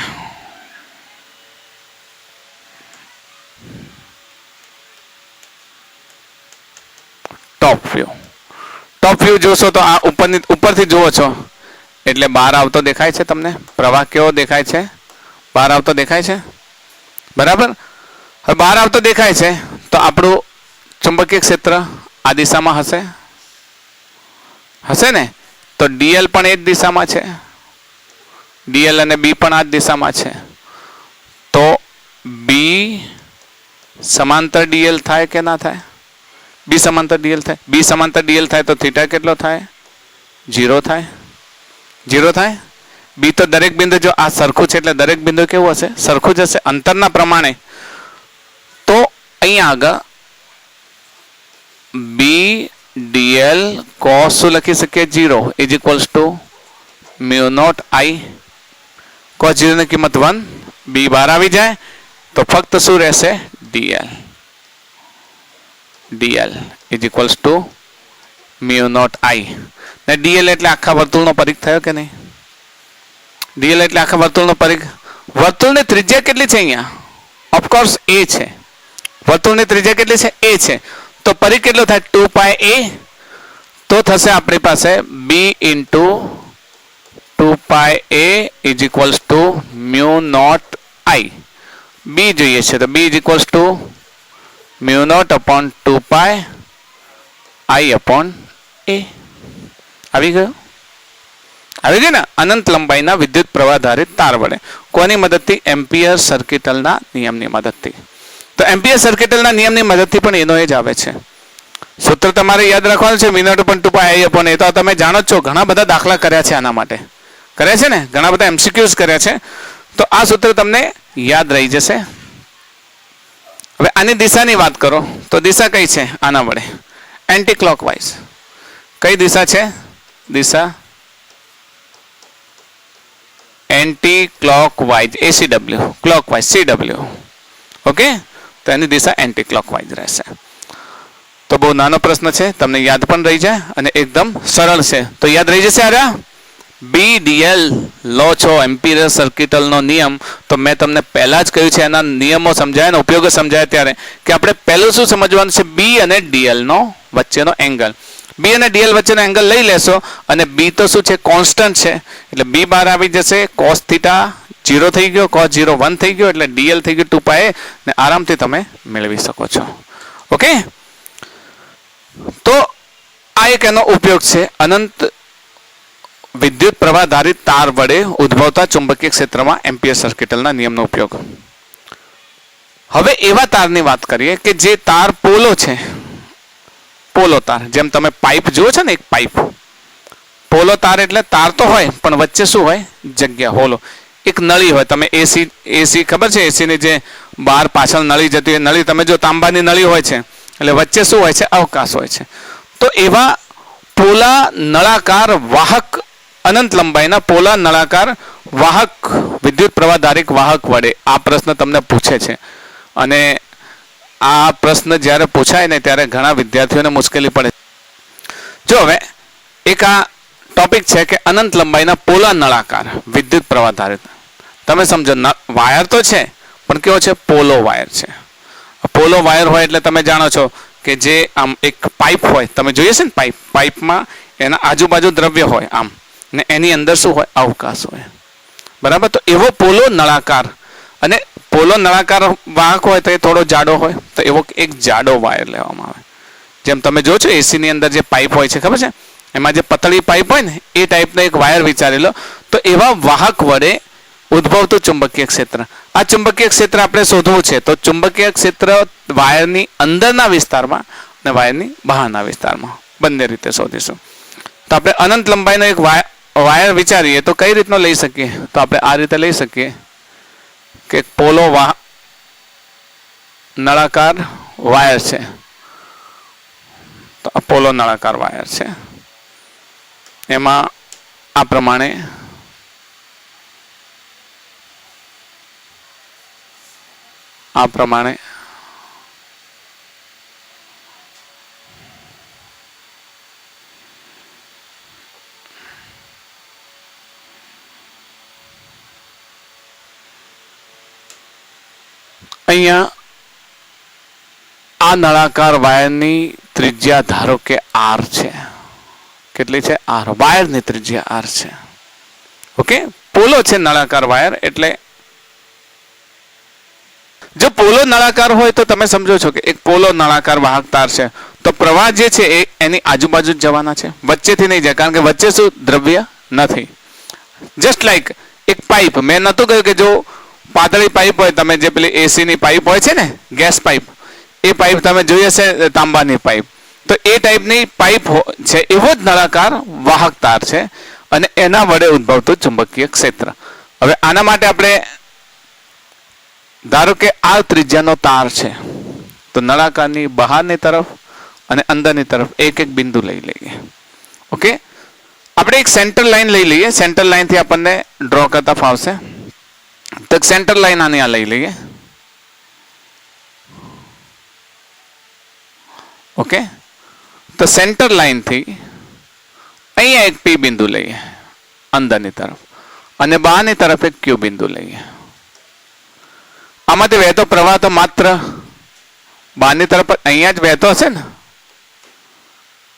ટોપ વ્યૂ જોશો તો આ ઉપરથી જુઓ છો એટલે બહાર આવતો દેખાય છે તમને. પ્રવાહ કેવો દેખાય છે? બહાર આવતો દેખાય છે. બરાબર. હવે બહાર આવતો દેખાય છે તો આપણું ચુંબકીય ક્ષેત્ર આ દિશામાં હશે, હશે ને? તો ડીએલ પણ એ જ દિશામાં છે, ડીએલ અને બી પણ આ જ દિશામાં છે. તો બી સમાંતર ડીએલ થાય કે ના થાય? બી સમાંતર ડીએલ થાય. બી સમાંતર ડીએલ થાય તો થીટા કેટલો થાય? 0 થાય. 0 થાય. બી તો દરેક બિંદુ, જો આ સરખું છે એટલે દરેક બિંદુ કેવું હશે? સરખું જ હશે અંતરના પ્રમાણે. તો અહીંયા આગળ બી ડીએલ કોસ શું લખી શકીએ? 0 is equals to mu not I. Cos 0 ની કિંમત 1. બી બહાર આવી જાય તો ફક્ત શું રહેશે? Dl. Dl is equals to mu not I. ને ડીએલ એટલે આખા વર્તુળનો પરિઘ થયો કે નહીં? ડીએલ એટલે આખા વર્તુળનો પરિઘ. વર્તુળની ત્રિજ્યા કેટલી છે અહીંયા? ઓફકોર્સ એ છે. વર્તુળની ત્રિજ્યા કેટલી છે? એ છે. તો પરિઘ કેટલો થાય? 2πa. તો થશે આપણી પાસે B into 2πa is equals to mu not I. B જોઈએ છે તો B is equals to mu not upon 2π I upon A. આવી ગયું? આવી ગયું ને? અનંત લંબાઈના વિદ્યુત પ્રવાહ ધારિત તાર વડે કોની મદદથી? એમ્પિયર સર્કિટલના નિયમની મદદથી. તો એમ્પિયર સર્કિટલના નિયમની મદદથી પણ એનો એ જ આવે છે. સૂત્ર તમારે યાદ રાખવાનું છે, mu not upon 2π I upon A. તો તમે જાણો જ છો, ઘણા બધા દાખલા કર્યા છે આના માટે, કર્યા છે ને? ઘણા બધા એમસીક્યુઝ કર્યા છે. તો આ સૂત્ર તમને યાદ રહી જશે. હવે આની દિશાની વાત કરો તો દિશા કઈ છે આના વડે? Anti clockwise. કઈ દિશા છે? દિશા anti clockwise. એસીડબ્લ્યુ clockwise CW. Okay. તો એની દિશા એન્ટી ક્લોકવાઇઝ રહેશે. તો બહુ નાનો પ્રશ્ન છે, તમને યાદ પણ રહી જાય અને એકદમ સરળ છે. તો યાદ રહી જશે. આર્યા બી ડીએલ લો છો એમ્પિયર સર્કિટલનો નિયમ. તો મેં તમને પહેલા જ કહ્યું છે, એના નિયમો સમજાય અને ઉપયોગો સમજાય ત્યારે કે આપણે પહેલું શું સમજવાનું છે? બી અને ડીએલ નો વચ્ચેનો એંગલ. બી અને ડીએલ વચ્ચેનો એંગલ લઈ લેશો અને બી તો શું છે? કોન્સ્ટન્ટ છે. એટલે બી બહાર આવી જશે. કોસ થીટા 0 થઈ ગયો, કોસ 0 1 થઈ ગયો, એટલે ડીએલ થઈ ગયું 2π ને આરામથી તમે મેળવી શકો છો. ઓકે. તો આ એક એનો ઉપયોગ છે, અનંત વિદ્યુત પ્રવાહ ધારિત તાર વડે ઉદ્ભવતા ચુંબકીય ક્ષેત્રમાં એમ્પિયર સર્કિટલના નિયમનો ઉપયોગ. હવે એવા તારની વાત કરીએ કે જે તાર પોલો છે. પોલો તાર, જેમ તમે પાઇપ જુઓ છો ને, એક પાઇપ. પોલો તાર એટલે તાર તો હોય પણ વચ્ચે શું હોય? જગ્યા, હોલો. એક નળી હોય. તમે એસી ખબર છે? એસીની જે બહાર પાછળ નળી જતી હોય, નળી તમે જો તાંબાની નળી હોય છે એટલે વચ્ચે શું હોય છે? અવકાશ હોય છે. તો એવા પોલા નળાકાર વાહક, અનંત લંબાઈના પોલા નળાકાર વાહક, વિદ્યુત પ્રવાહ ધારિત વાહક વડે આ પ્રશ્ન તમને પૂછે છે. અને આ પ્રશ્ન જ્યારે પૂછાય ને ત્યારે ઘણા વિદ્યાર્થીઓને મુશ્કેલી પડે. જો હવે એક આ ટોપિક છે કે અનંત લંબાઈના પોલા નળાકાર વિદ્યુત પ્રવાહ ધારિત. તમે સમજો, વાયર તો છે પણ કેવો છે? પોલો વાયર છે. પોલો વાયર હોય એટલે તમે જાણો છો કે જે આમ એક પાઇપ હોય, તમે જોઈએ છે ને પાઇપ, પાઇપમાં એના આજુબાજુ દ્રવ્ય હોય આમ, ને એની અંદર શું હોય? અવકાશ હોય. બરાબર. તો એવો પોલો નળાકાર, અને પોલો નળાકાર વાહક હોય તો એ થોડો જાડો હોય, તો એવો એક જાડો વાયર લેવામાં આવે. જેમ તમે જો છો એસીની અંદર જે પાઇપ હોય છે, ખબર છે? એમાં જે પતળી પાઇપ હોય ને એ ટાઈપનો એક વાયર વિચારી લો. તો એવા વાહક વડે ઉદ્ભવતું ચુંબકીય ક્ષેત્ર. આ ચુંબકીય ક્ષેત્ર આપણે શોધવું છે. તો ચુંબકીય ક્ષેત્ર વાયરની અંદરના વિસ્તારમાં અને વાયરની બહારના વિસ્તારમાં બંને રીતે શોધીશું. તો આપણે અનંત લંબાઈનો એક વાયર વિચારીએ તો કઈ રીતનો લઈ શકીએ? તો આપણે આ રીતે લઈ શકીએ કે પોલો નળાકાર વાયર છે, તો આ પોલો નળાકાર વાયર છે, એમાં આ પ્રમાણે અહીંયા આ નળાકાર વાયરની ત્રિજ્યા ધારો કે આર છે. કેટલી છે? આર. વાયરની ત્રિજ્યા આર છે. ઓકે, પોલો છે નળાકાર વાયર. એટલે જો પોલો નળાકાર હોય તો તમે સમજો છો કે એક પોલો નળાકાર વાહક તાર છે, તો પ્રવાહ જે છે એ એની આજુબાજુ જ જવાના છે, વચ્ચેથી નહીં જાય. કારણ કે વચ્ચે શું? દ્રવ્ય નથી. જસ્ટ લાઈક એક પાઇપ. મેં નતું કહ્યું કે જો પાતળી પાઇપ હોય, તમે જે પેલી એસી ની પાઇપ હોય છે ને, ગેસ પાઇપ, એ પાઇપ તમે જોઈ હશે, તાંબાની પાઇપ, તો એ ટાઈપની પાઇપ છે. એવો જ નળાકાર વાહક તાર છે અને એના વડે ઉદ્ભવતું ચુંબકીય ક્ષેત્ર. હવે આના માટે આપણે ધારો કે આ ત્રિજ્યાનો તાર છે, તો નળાકારની બહારની તરફ અને અંદરની તરફ એક એક બિંદુ લઈ લઈએ. ઓકે, આપણે એક સેન્ટર લાઈન લઈ લઈએ. સેન્ટર લાઈન થી આપણને ડ્રો કરતા ફાવશે. તો સેન્ટર લાઈન આની આ લઈ લઈએ. ઓકે, તો સેન્ટર લાઈન થી અહીંયા એક પી બિંદુ લઈએ અંદરની તરફ, અને બહારની તરફ એક ક્યુ બિંદુ લઈએ. આમાંથી વહેતો પ્રવાહ તો માત્ર બહારની તરફ અહીંયા જ વહેતો હશે ને.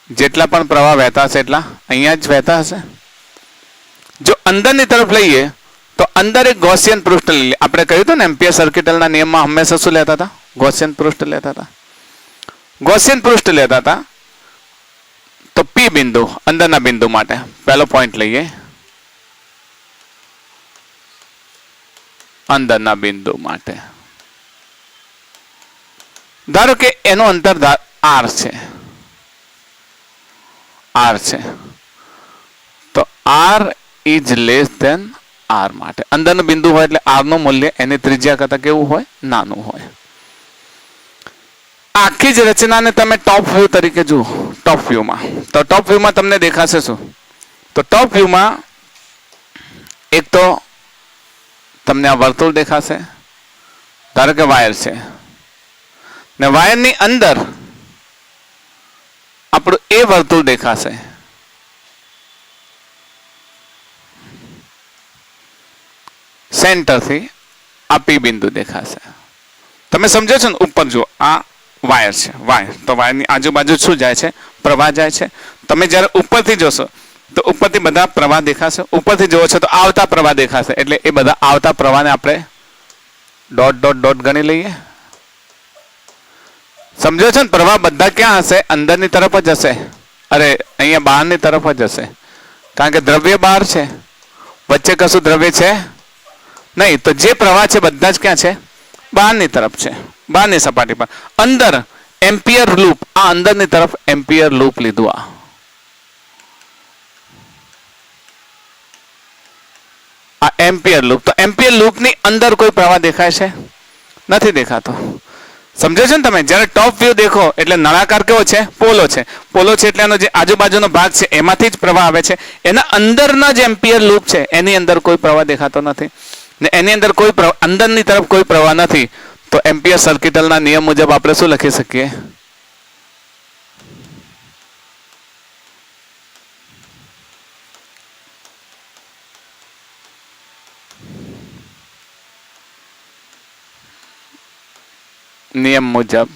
જેટલા પણ પ્રવાહ વહેતા હશે એટલા અહીંયા જ વહેતા હશે. જો અંદરની તરફ લઈએ તો અંદર એક ગૌસિયન પૃષ્ઠ લઈ લઈએ. આપણે કહ્યું હતું ને, એમ્પિયર સર્કિટલના નિયમમાં હંમેશા શું લેતા હતા? ગૌસિયન પૃષ્ઠ લેતા હતા. ગૌસિયન પૃષ્ઠ લેતા હતા. તો પી બિંદુ અંદરના બિંદુ માટે પહેલો પોઈન્ટ લઈએ. અંદરના બિંદુ માટે ધારો કે એનું અંતર આર છે. આર છે તો R is less than R માટે અંદરનું બિંદુ હોય એટલે આર નું મૂલ્ય એની ત્રિજ્યા કરતા કેવું હોય? નાનું હોય. આખી જ રચનાને તમે ટોપ વ્યૂ તરીકે જુઓ. ટોપ વ્યૂમાં તો ટોપ વ્યૂમાં તમને દેખાશે શું? તો ટોપ વ્યૂમાં એક તો તમને આ વર્તુળ દેખાશે. ધારો કે વાયર છે ને વાયરની અંદર આપણું એ વર્તુળ દેખાશે. સેન્ટરથી આ પી બિંદુ દેખાશે. તમે સમજો છો ને? ઉપર જુઓ, આ વાયર છે. વાયર તો વાયરની આજુબાજુ શું જાય છે? પ્રવાહ જાય છે. તમે જ્યારે ઉપરથી જોશો તો ઉપરથી બધા પ્રવાહ દેખાશે. ઉપરથી જોવો છો તો આવતા પ્રવાહ દેખાશે. એટલે એ બધા આવતા પ્રવાહને આપણે ડોટ ડોટ ડોટ ગણી લઈએ. સમજો છો ને? પ્રવાહ બધા ક્યાં હશે? અંદરની તરફ જ હશે. અરે અહીંયા બહારની તરફ જ હશે. કારણ કે દ્રવ્ય બહાર છે, વચ્ચે કશું દ્રવ્ય છે નહીં. તો જે પ્રવાહ છે બધા જ ક્યાં છે? બહારની તરફ છે, બહારની સપાટી પર. અંદર એમ્પિયર લૂપ, આ અંદરની તરફ એમ્પિયર લૂપ લીધું. આ એમ્પિયર લૂપ. તો એમ્પિયર લૂપની અંદર કોઈ પ્રવાહ દેખાય છે? નથી દેખાતો. સમજો છો ને તમે? જ્યારે ટોપ વ્યૂ દેખો એટલે નળાકાર કેવો છે? પોલો છે. પોલો છે એટલે એનો જે આજુબાજુનો ભાગ છે એમાંથી જ પ્રવાહ આવે છે. એના અંદરના જે એમ્પિયર લૂપ છે એની અંદર કોઈ પ્રવાહ દેખાતો નથી ને એની અંદર કોઈ અંદરની તરફ કોઈ પ્રવાહ નથી. તો એમ્પિયર સર્કિટલના નિયમ મુજબ આપણે શું લખી શકીએ? નિયમ મુજબ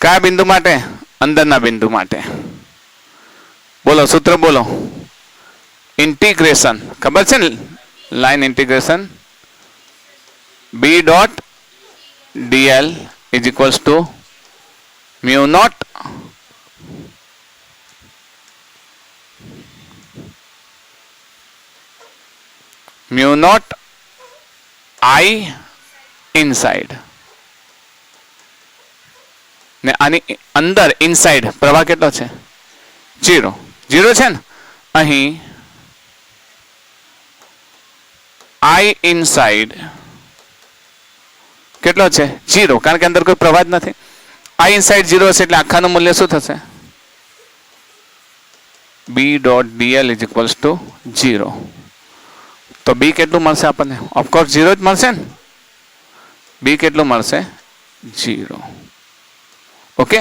કયા બિંદુ માટે? અંદરના બિંદુ માટે. બોલો સૂત્ર બોલો. ઇન્ટિગ્રેશન ખબર છે ને? Line integration B dot dl is equals to mu not I inside. ને આની અંદર ઇનસાઇડ પ્રવાહ કેટલો છે? 0. 0 છે ને? અહીં I inside કેટલો છે 0, કારણ કે અંદર કોઈ પ્રવાહ જ નથી. I ઇનસાઇડ 0 હશે એટલે આખાનું મૂલ્ય શું થશે? B.dl is equals two 0. તો B કેટલું મળશે આપણને? ઓફકોર્સ 0 જ મળશે ને. B કેટલું મળશે? 0. ઓકે,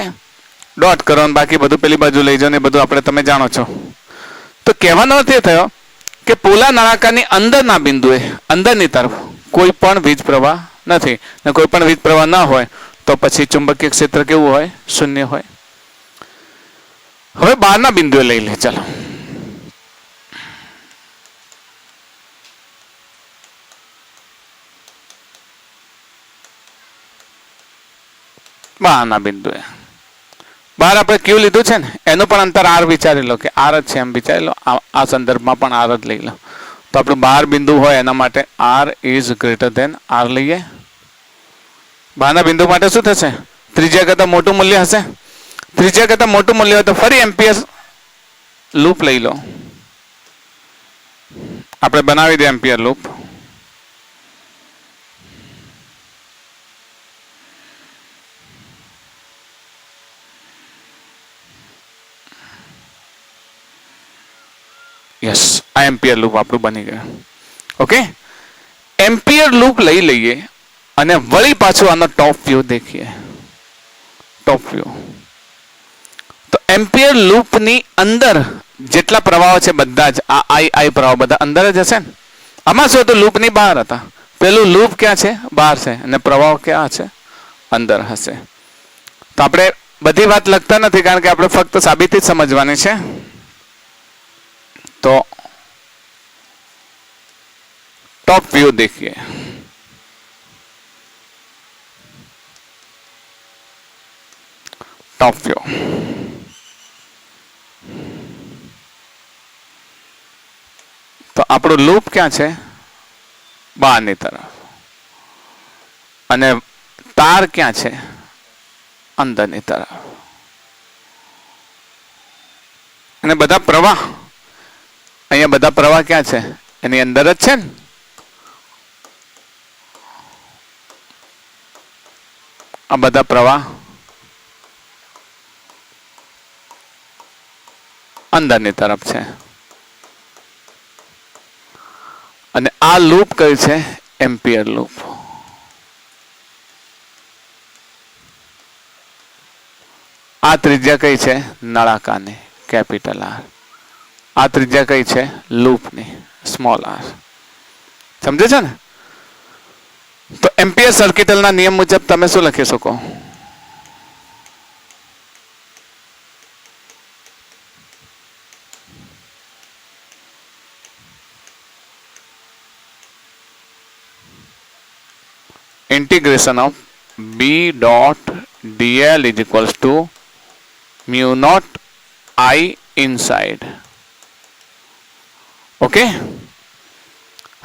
ડોટ કરો અને બાકી બધું પેલી બાજુ લઈ જાઓ ને બધું આપણે તમે જાણો છો. તો કહેવાનો અર્થ એ થયો કે પોલા નળાકારની અંદરના બિંદુએ અંદરની તરફ કોઈ પણ વીજ પ્રવાહ નથી ને કોઈ પણ વીજ પ્રવાહ ન હોય તો પછી ચુંબકીય ક્ષેત્ર કેવું હોય? શૂન્ય હોય. હવે બહારના બિંદુએ લઈ લે. ચાલો, બહારના બિંદુએ બહાર આપણે ક્યુ લીધું છે ને એનું પણ અંતર r વિચારી લો કે r જ છે એમ વિચારી લો. આ સંદર્ભમાં પણ r જ લઈ લો. તો આપણું બહાર બિંદુ હોય એના માટે r is greater than r લઈએ. બહારના બિંદુ માટે શું થશે? ત્રિજ્યા કરતાં મોટું મૂલ્ય હશે. ત્રિજ્યા કરતાં મોટું મૂલ્ય હોય તો ફરી એમ્પિયર લૂપ લઈ લો. આપણે બનાવી દે એમ્પિયર લૂપ. યસ, આ એમ્પિયર લૂપ આપણું બની ગયું. ઓકે, એમ્પિયર લૂપ લઈ લઈએ અને વળી પાછું આનો ટોપ વ્યૂ દેખીએ. ટોપ વ્યૂ તો એમ્પિયર લૂપની અંદર જેટલા પ્રવાહો છે બધા જ આ આઈ પ્રવાહ બધા અંદર જ હશે ને. આમાં શું હતું? લૂપની બહાર હતા. પેલું લૂપ ક્યાં છે? બહાર છે અને પ્રવાહ ક્યાં છે? અંદર હશે. તો આપણે બધી વાત લખતા નથી કારણ કે આપણે ફક્ત સાબિતી જ સમજવાની છે. तो टॉप व्यू देखिए. टॉप व्यू तो આપણું લૂપ ક્યાં છે? બહારની તરફ. અને તાર ક્યાં છે? અંદરની તરફ. અને બધા પ્રવાહ અહીંયા બધા પ્રવાહ ક્યાં છે? એની અંદર જ છે ને. આ બધા પ્રવાહ અંદરની તરફ છે. અને આ લૂપ કઈ છે? Ampere loop. આ ત્રિજ્યા કઈ છે? નળાકારની, કેપિટલ R. આ ત્રિજ્યા કઈ છે? લૂપની, સ્મોલ r. સમજે છે ને? તો એમ્પિયર સર્કિટલના નિયમ મુજબ તમે શું લખી શકો? integration of b dot dl is equals to mu naught I inside. Okay,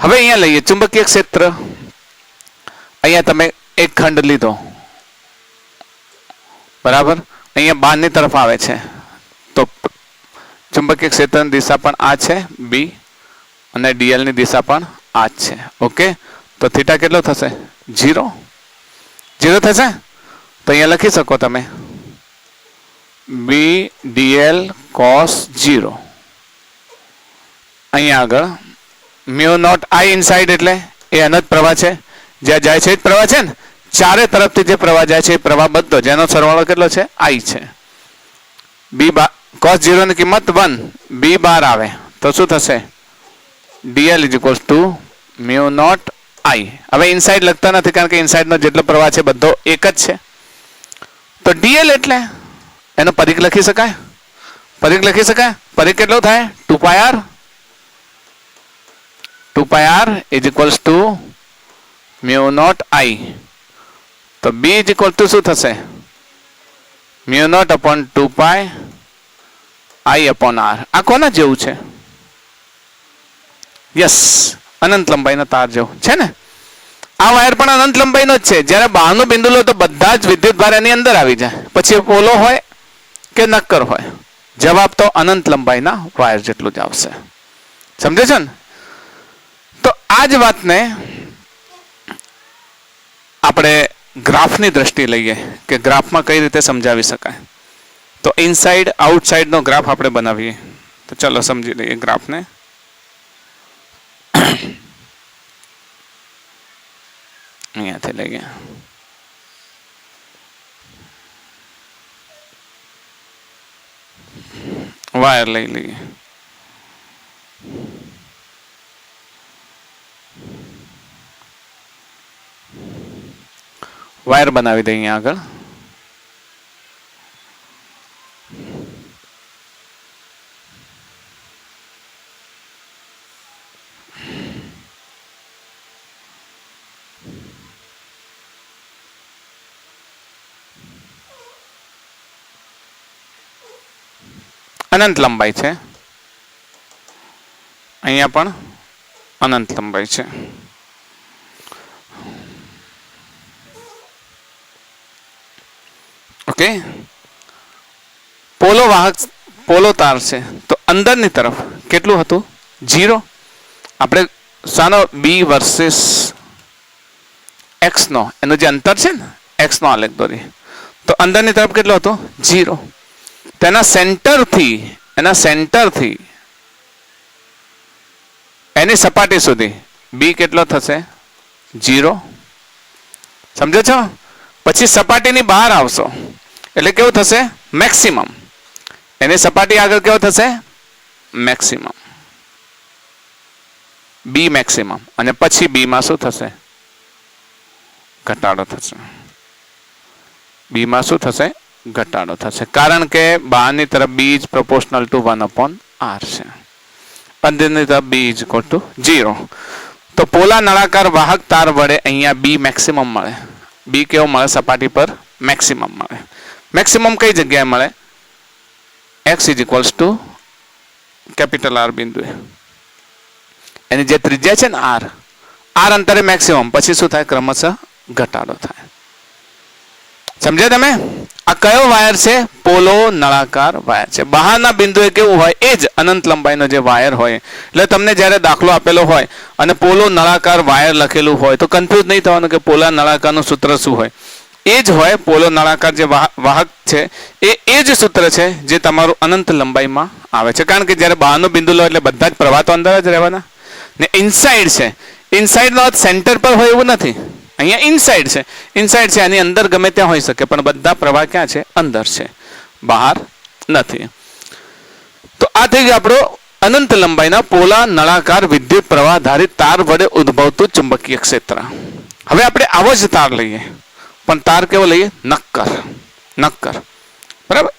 હવે અહીંયા લઈએ ચુંબકીય ક્ષેત્ર. અહીંયા તમે એક ખંડ લીધો, બરાબર. અહીંયા બહારની તરફ આવે છે તો ચુંબકીય ક્ષેત્રની દિશા પણ આ છે બી અને ડીએલ ની દિશા પણ આ જ છે. ઓકે, તો થીટા કેટલો થશે? 0. 0 થશે. તો અહીંયા લખી શકો તમે બી ડીએલ કોસ 0. અહીંયા આગળ મ્યુ નોટ આઈ ઇનસાઇડ એટલે એ અનંત પ્રવાહ છે. જ્યાં જાય છે એ જ પ્રવાહ છે ને. ચારે તરફથી જે પ્રવાહ જાય છે એ પ્રવાહ બધો જેનો સરવાળો કેટલો છે? આઈ છે. બી કોસ 0 ની કિંમત 1, બી બાર આવે તો શું થશે? Dl is equals to mu not I. હવે ઇનસાઇડ લખતા નથી કારણ કે ઇનસાઇડનો જેટલો પ્રવાહ છે બધો એક જ છે. તો ડીએલ એટલે એનો પરિઘ લખી શકાય. પરિઘ લખી શકાય. પરિઘ કેટલો થાય? 2πr. 2πr is equals to mu naught I. તો B is equal to શું થશે? mu naught upon 2π I upon r. આ કોના જેવું છે? યસ, અનંત લંબાઈનો તાર જેવું છે ને. આ વાયર પણ અનંત લંબાઈનો જ છે. જ્યારે બહારનું બિંદુ લો તો બધા જ વિદ્યુત ભાર એની અંદર આવી જાય. પછી પોલો હોય કે નક્કર હોય, જવાબ તો અનંત લંબાઈના વાયર જેટલું જ આવશે. સમજે છે ને? તો આ જ વાતને આપણે ગ્રાફની દ્રષ્ટિએ લઈએ કે ગ્રાફમાં કઈ રીતે સમજાવી શકાય, તો ઇનસાઇડ આઉટસાઇડનો ગ્રાફ આપણે બનાવીએ. તો ચલો સમજી લઈએ ગ્રાફને. અહીંયાથી લઈએ. વાયર લઈ લઈએ. વાયર બનાવી દઈએ અહીંયા આગળ. અનંત લંબાઈ છે, અહીંયા પણ અનંત લંબાઈ છે. ઓકે, પોલો વાહક પોલો તાર છે તો અંદરની તરફ કેટલું હતું? 0. આપણે સાનો બી વર્સિસ એક્સ નો એનું જે અંતર છે ને એક્સ નો આલેખ દોરી, તો અંદરની તરફ કેટલો હતો? 0. તેના સેન્ટરથી એની સપાટી સુધી બી કેટલો થશે? 0. સમજો છો? પછી સપાટીની બહાર આવશો એટલે કેવું થશે? મેક્સિમમ. એની સપાટી આગળ કેવો થશે? મેક્સિમમ. બી મેક્સિમમ. અને પછી બી માં શું થશે? ઘટાડો થશે. બી માં શું થશે? ઘટાડો થશે. કારણ કે બહારની તરફ બી ઇઝ પ્રોપોર્શનલ ટુ 1/r છે. અંદરની તરફ બી ઇઝ ઇક્વલ ટુ 0. તો પોલા નળાકાર વાહક તાર વડે અહીંયા બી મેક્સિમમ મળે. બી કેવો મળે? સપાટી પર મેક્સિમમ મળે. મેક્સિમમ કઈ જગ્યાએ મળે? x is equals two capital R બિંદુએ. એની જે ત્રિજ્યા છે ને r અંતરે મેક્સિમમ, પછી શું થાય? ક્રમશઃ ઘટાડો થાય. સમજ્યા તમે? આ કયો વાયર છે? પોલો નળાકાર વાયર છે. બહારના બિંદુએ કેવું હોય? એ જ અનંત લંબાઈનો જે વાયર હોય. એટલે તમને જ્યારે દાખલો આપેલો હોય અને પોલો નળાકાર વાયર લખેલું હોય તો કન્ફ્યુઝ નહીં થવાનું કે પોલા નળાકારનું સૂત્ર શું હોય. એ જ હોય પોલો નળાકાર જે વાહક છે એ જ સૂત્ર છે જે તમારું અનંત લંબાઈમાં આવે છે. કારણ કે જ્યારે બહારનું બિંદુ લો એટલે બધા જ પ્રવાહ તો અંદર જ રહેવાના. ને ઇનસાઇડ છે, ઇનસાઇડનો અર્થ સેન્ટર પર હોય એવું નથી. અહીંયા ઇનસાઇડ છે. ઇનસાઇડ છે, આની અંદર ગમે ત્યાં હોઈ શકે, પણ બધા પ્રવાહ ક્યાં છે? અંદર છે, બહાર નથી. તો આ થઈ ગયું આપણો અનંત લંબાઈના પોલા નળાકાર વિદ્યુત પ્રવાહ ધારિત તાર વડે ઉદ્ભવતું ચુંબકીય ક્ષેત્ર. હવે આપણે આવો જ તાર લઈએ, પણ તાર કેવો લઈએ? નક્કર. બરાબર?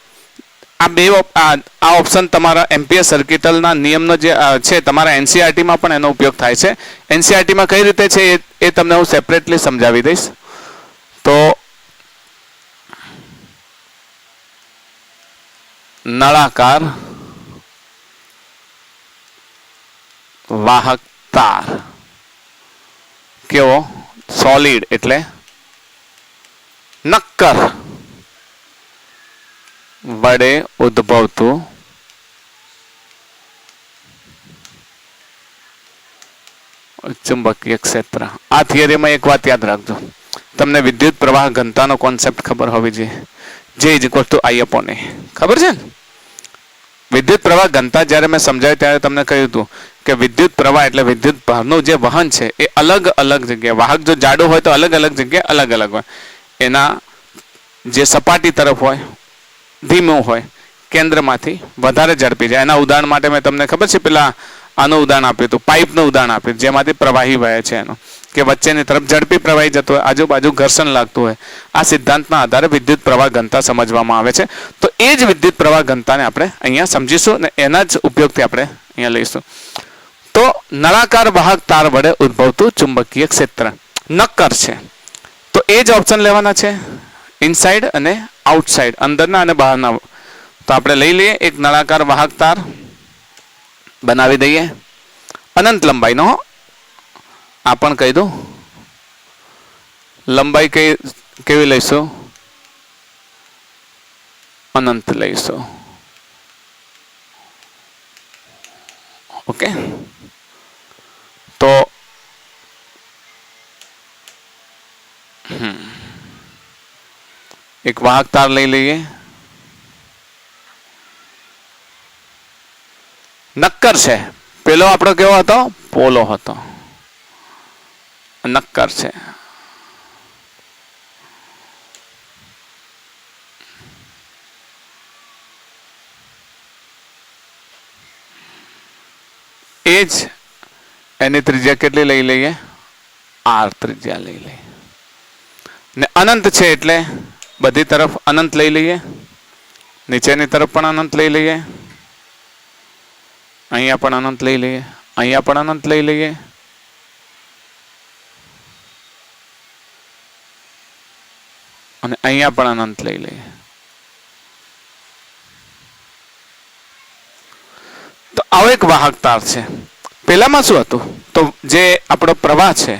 આ બે આ ઓપ્શન તમારા એમ્પિયર સર્કિટલના નિયમનો જે છે તમારા એનસીઆરટીમાં પણ એનો ઉપયોગ થાય છે. એનસીઆરટીમાં કઈ રીતે છે એ તમને હું સેપરેટલી સમજાવી દઈશ. તો નળાકાર વાહક તાર કેવો? સોલિડ એટલે નક્કર વડે ઉદ્ભવતું ચુંબકીય ક્ષેત્ર. આ થિયરીમાં એક વાત યાદ રાખજો, તમને વિદ્યુત પ્રવાહ ઘનતાનો કોન્સેપ્ટ ખબર હોવી જોઈએ. J is equal to I upon A. ખબર છે ને? વિદ્યુત પ્રવાહ ઘનતા જ્યારે મેં સમજાવ્યું ત્યારે તમને કહ્યું હતું કે વિદ્યુત પ્રવાહ એટલે વિદ્યુત ભારનું જે વહન છે એ અલગ અલગ જગ્યાએ, વાહક જો જાડો હોય તો અલગ અલગ જગ્યાએ અલગ અલગ હોય. એના જે સપાટી તરફ હોય ધીમું હોય, કેન્દ્રમાંથી વધારે ઝડપી જાય. એના ઉદાહરણ માટે મેં તમને ખબર છે પેલા આનું ઉદાહરણ આપ્યું હતું, પાઇપનું ઉદાહરણ આપ્યું જેમાંથી પ્રવાહી વહે છે એનું, કે વચ્ચેની તરફ ઝડપી પ્રવાહી જતો હોય, આજુબાજુ ઘર્ષણ લાગતું હોય. આ સિદ્ધાંતના આધારે વિદ્યુત પ્રવાહ ઘનતા સમજવામાં આવે છે. તો એ જ વિદ્યુત પ્રવાહ ઘનતાને આપણે અહીંયા સમજીશું અને એના જ ઉપયોગથી આપણે અહીંયા લઈશું. તો નળાકાર વાહક તાર વડે ઉદ્ભવતું ચુંબકીય ક્ષેત્ર નક્કર છે. તો એ જ ઓપ્શન લેવાના છે, ઇનસાઇડ અને આઉટસાઇડ, અંદરના અને બહારના. તો આપણે લઈ લઈએ એક નળાકાર વાહક તાર બનાવી દઈએ અનંત લંબાઈનો. આ પણ કહી દઉં લંબાઈ કેવી લઈશું? અનંત લઈશું. ઓકે, તો એક વાહક તાર લઈ લઈએ. નક્કર છે. પેલો આપણો કેવો હતો? પોલો હતો. નક્કર છે. એ જ એની ત્રિજ્યા કેટલી લઈ લઈએ? આર ત્રિજ્યા લઈ લઈએ. ને અનંત છે એટલે બધી તરફ અનંત લઈ લઈએ. નીચેની તરફ પણ અનંત લઈ લઈએ. અહીંયા પણ અનંત લઈ લઈએ. અહીંયા પણ અનંત લઈ લઈએ. અને અહીંયા પણ અનંત લઈ લઈએ. તો આવો એક વાહક તાર છે. પેલામાં શું હતું? તો જે આપણો પ્રવાહ છે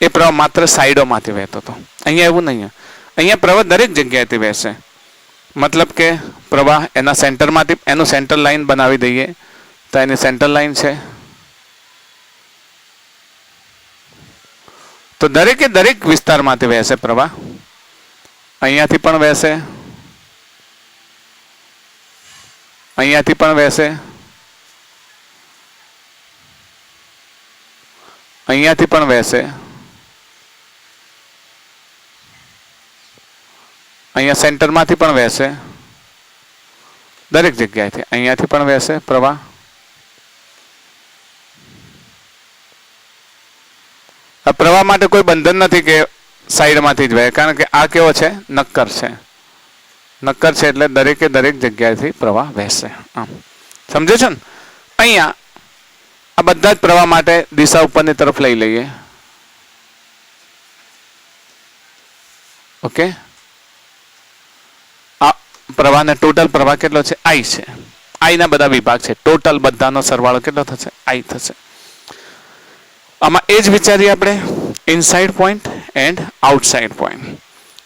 એ પ્રવાહ માત્ર સાઈડોમાંથી વહેતો હતો. અહીંયા એવું નહીં. અહીંયા પ્રવાહ દરેક જગ્યાએથી વહેશે. મતલબ કે પ્રવાહ એના સેન્ટરમાંથી એનું સેન્ટર લાઈન બનાવી દઈએ તો એની સેન્ટર લાઈન છે. તો દરેકે દરેક વિસ્તારમાંથી વહેશે પ્રવાહ. અહીંયાથી પણ વહેશે. અહીંયાથી પણ વહેશે. અહીંયાથી પણ વહેશે. અહીંયા સેન્ટરમાંથી પણ વહેશે. દરેક જગ્યાએથી અહીંયાથી પણ વહેશે પ્રવાહ. આ પ્રવાહ માટે કોઈ બંધન નથી કે સાઈડમાંથી જ વહે, કારણ કે આ કેવો છે? નક્કર છે. નક્કર છે એટલે દરેકે દરેક જગ્યાએથી પ્રવાહ વહેશે. આમ સમજો છો ને? અહીંયા આ બધા જ પ્રવાહ માટે દિશા ઉપરની તરફ લઈ લઈએ. ઓકે, આ પ્રવાહને ટોટલ પ્રવાહ કેટલો છે? I છે. I ના બધા વિભાગ છે. ટોટલ બધાનો સરવાળો કેટલો થશે? I થશે. આમાં એ જ વિચારીએ આપણે, inside point and outside point.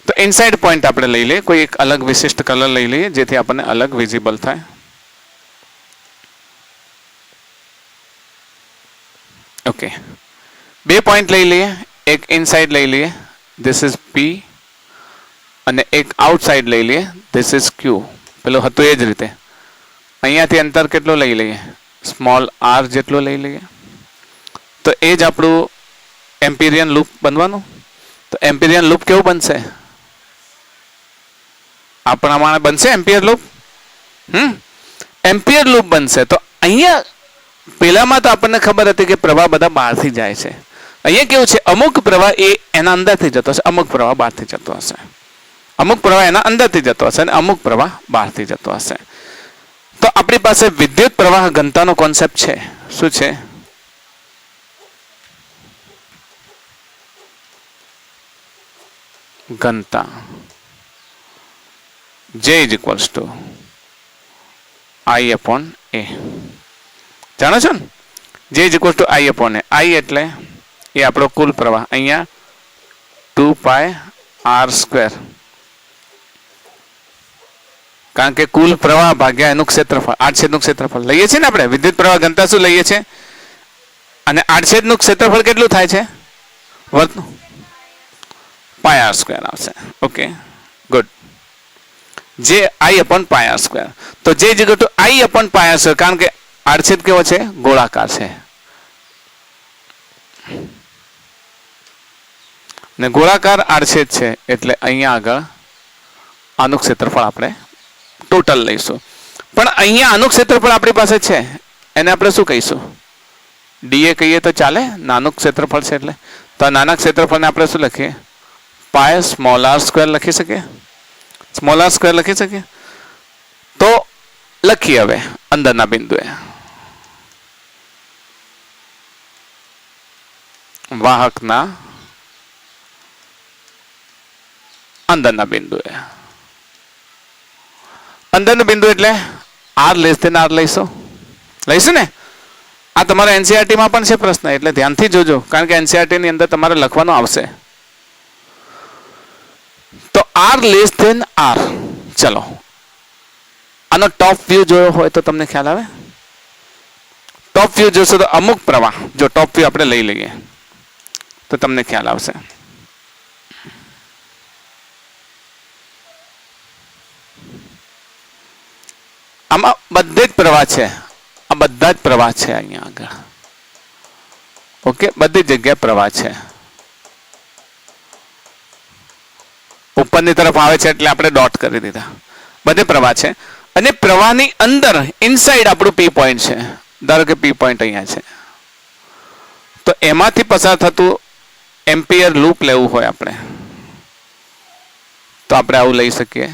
તો ઇનસાઇડ પોઈન્ટ આપણે લઈ લઈએ, કોઈ એક અલગ વિશિષ્ટ કલર લઈ લઈએ જેથી આપણને અલગ વિઝિબલ થાય. ઓકે, બે પોઈન્ટ લઈ લઈએ. એક ઇનસાઇડ લઈ લઈએ, ધીસ ઇઝ P, અને એક આઉટસાઇડ લઈ લઈએ, ધીસ ઇઝ Q. પેલું હતું એ જ રીતે. અહીંયાથી અંતર કેટલું લઈ લઈએ? સ્મોલ r જેટલું લઈ લઈએ. તો એ જ આપણું એમ્પિરિયન લૂપ બનવાનું. તો એમ્પિરિયન લૂપ કેવું બનશે? આ પ્રમાણે બનશે એમ્પિયર લૂપ. એમ્પિયર લૂપ બનશે. તો અહીંયા પેલામાં તો આપણને ખબર હતી કે પ્રવાહ બધા બહારથી જાય છે. અહીંયા કેવું છે? અમુક પ્રવાહ એ એના અંદરથી જતો હશે, અમુક પ્રવાહ બહારથી જતો હશે. અમુક પ્રવાહ એના અંદરથી જતો હશે અને અમુક પ્રવાહ બહારથી જતો હશે. તો આપણી પાસે વિદ્યુત પ્રવાહ ઘનતાનો કોન્સેપ્ટ છે. શું છે? ઘનતા. J is equals to I upon A. જાણો છો ને? J is equals to I upon A. I એટલે એ આપણો કુલ પ્રવાહ. અહીંયા 2 pi r². કારણ કે કુલ પ્રવાહ ભાગ્યા એનું ક્ષેત્રફળ, આડછેદનું ક્ષેત્રફળ લઈએ છીએ ને આપણે. વિદ્યુત પ્રવાહ ઘનતા શું લઈએ છીએ? અને આડછેદનું ક્ષેત્રફળ કેટલું થાય છે? વર્ગનું pi r² આવશે. Okay, good. જે I upon pi r². તો J is equal to I upon pi r², કારણ કે આડછેદ કેવો છે? ગોળાકાર છે. ને ગોળાકાર આડછેદ છે એટલે અહીંયા આગળ આનું ક્ષેત્રફળ આપણે ટોટલ લઈશું. પણ અહીંયા આનું ક્ષેત્રફળ આપણી પાસે છે, એને આપણે શું કહીશું? dA કહીએ તો ચાલે? નાનું ક્ષેત્રફળ છે એટલે. તો આ નાના ક્ષેત્રફળને આપણે શું લખીએ? pi સ્મોલ r² લખી શકીએ. સ્મોલ r² લખી શકીએ. તો લખીએ હવે અંદરના બિંદુએ. વાહકના અંદરના બિંદુએ. અંદરનું બિંદુ એટલે r લેસ ધેન r લઈશું ને? આ તમારા NCERT માં પણ છે પ્રશ્ન, એટલે ધ્યાનથી જોજો, કારણ કે NCERT ની અંદર તમારે લખવાનું આવશે. તો r લેસ ધેન r. ચલો, આનો ટોપ વ્યૂ જોયો હોય તો તમને ખ્યાલ આવે. ટોપ વ્યૂ જોશો તો અમુક પ્રવાહ, જો ટોપ વ્યૂ આપણે લઈ લઈએ તો તમને ખ્યાલ આવશે. આમાં બધે જ પ્રવાહ છે, આ બધા જ પ્રવાહ છે અહીંયા આગળ. ઓકે, બધી જગ્યાએ પ્રવાહ છે. ઉપરની તરફ આવે છે એટલે આપણે ડોટ કરી દીધા. બધે પ્રવાહ છે અને પ્રવાહની અંદર ઇનસાઇડ આપણું પી પોઈન્ટ છે. ધારો કે પી પોઈન્ટ અહીંયા છે, તો એમાંથી પસાર થતું એમ્પિયર લૂપ લેવું હોય આપણે, તો આપણે આવું લઈ શકીએ.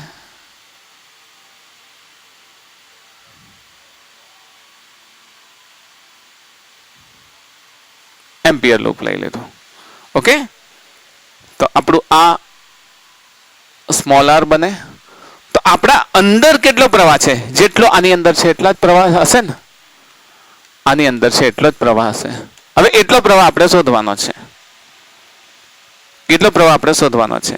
એમ્પિયર લૂપ લઈ લીધું. ઓકે, તો આપણું આ સ્મોલ આર બને. તો આપણા અંદર કેટલો પ્રવાહ છે? જેટલો આની અંદર છે એટલા જ પ્રવાહ હશે ને? આની અંદર છે એટલો જ પ્રવાહ હશે. હવે એટલો પ્રવાહ આપણે શોધવાનો છે. કેટલો પ્રવાહ આપણે શોધવાનો છે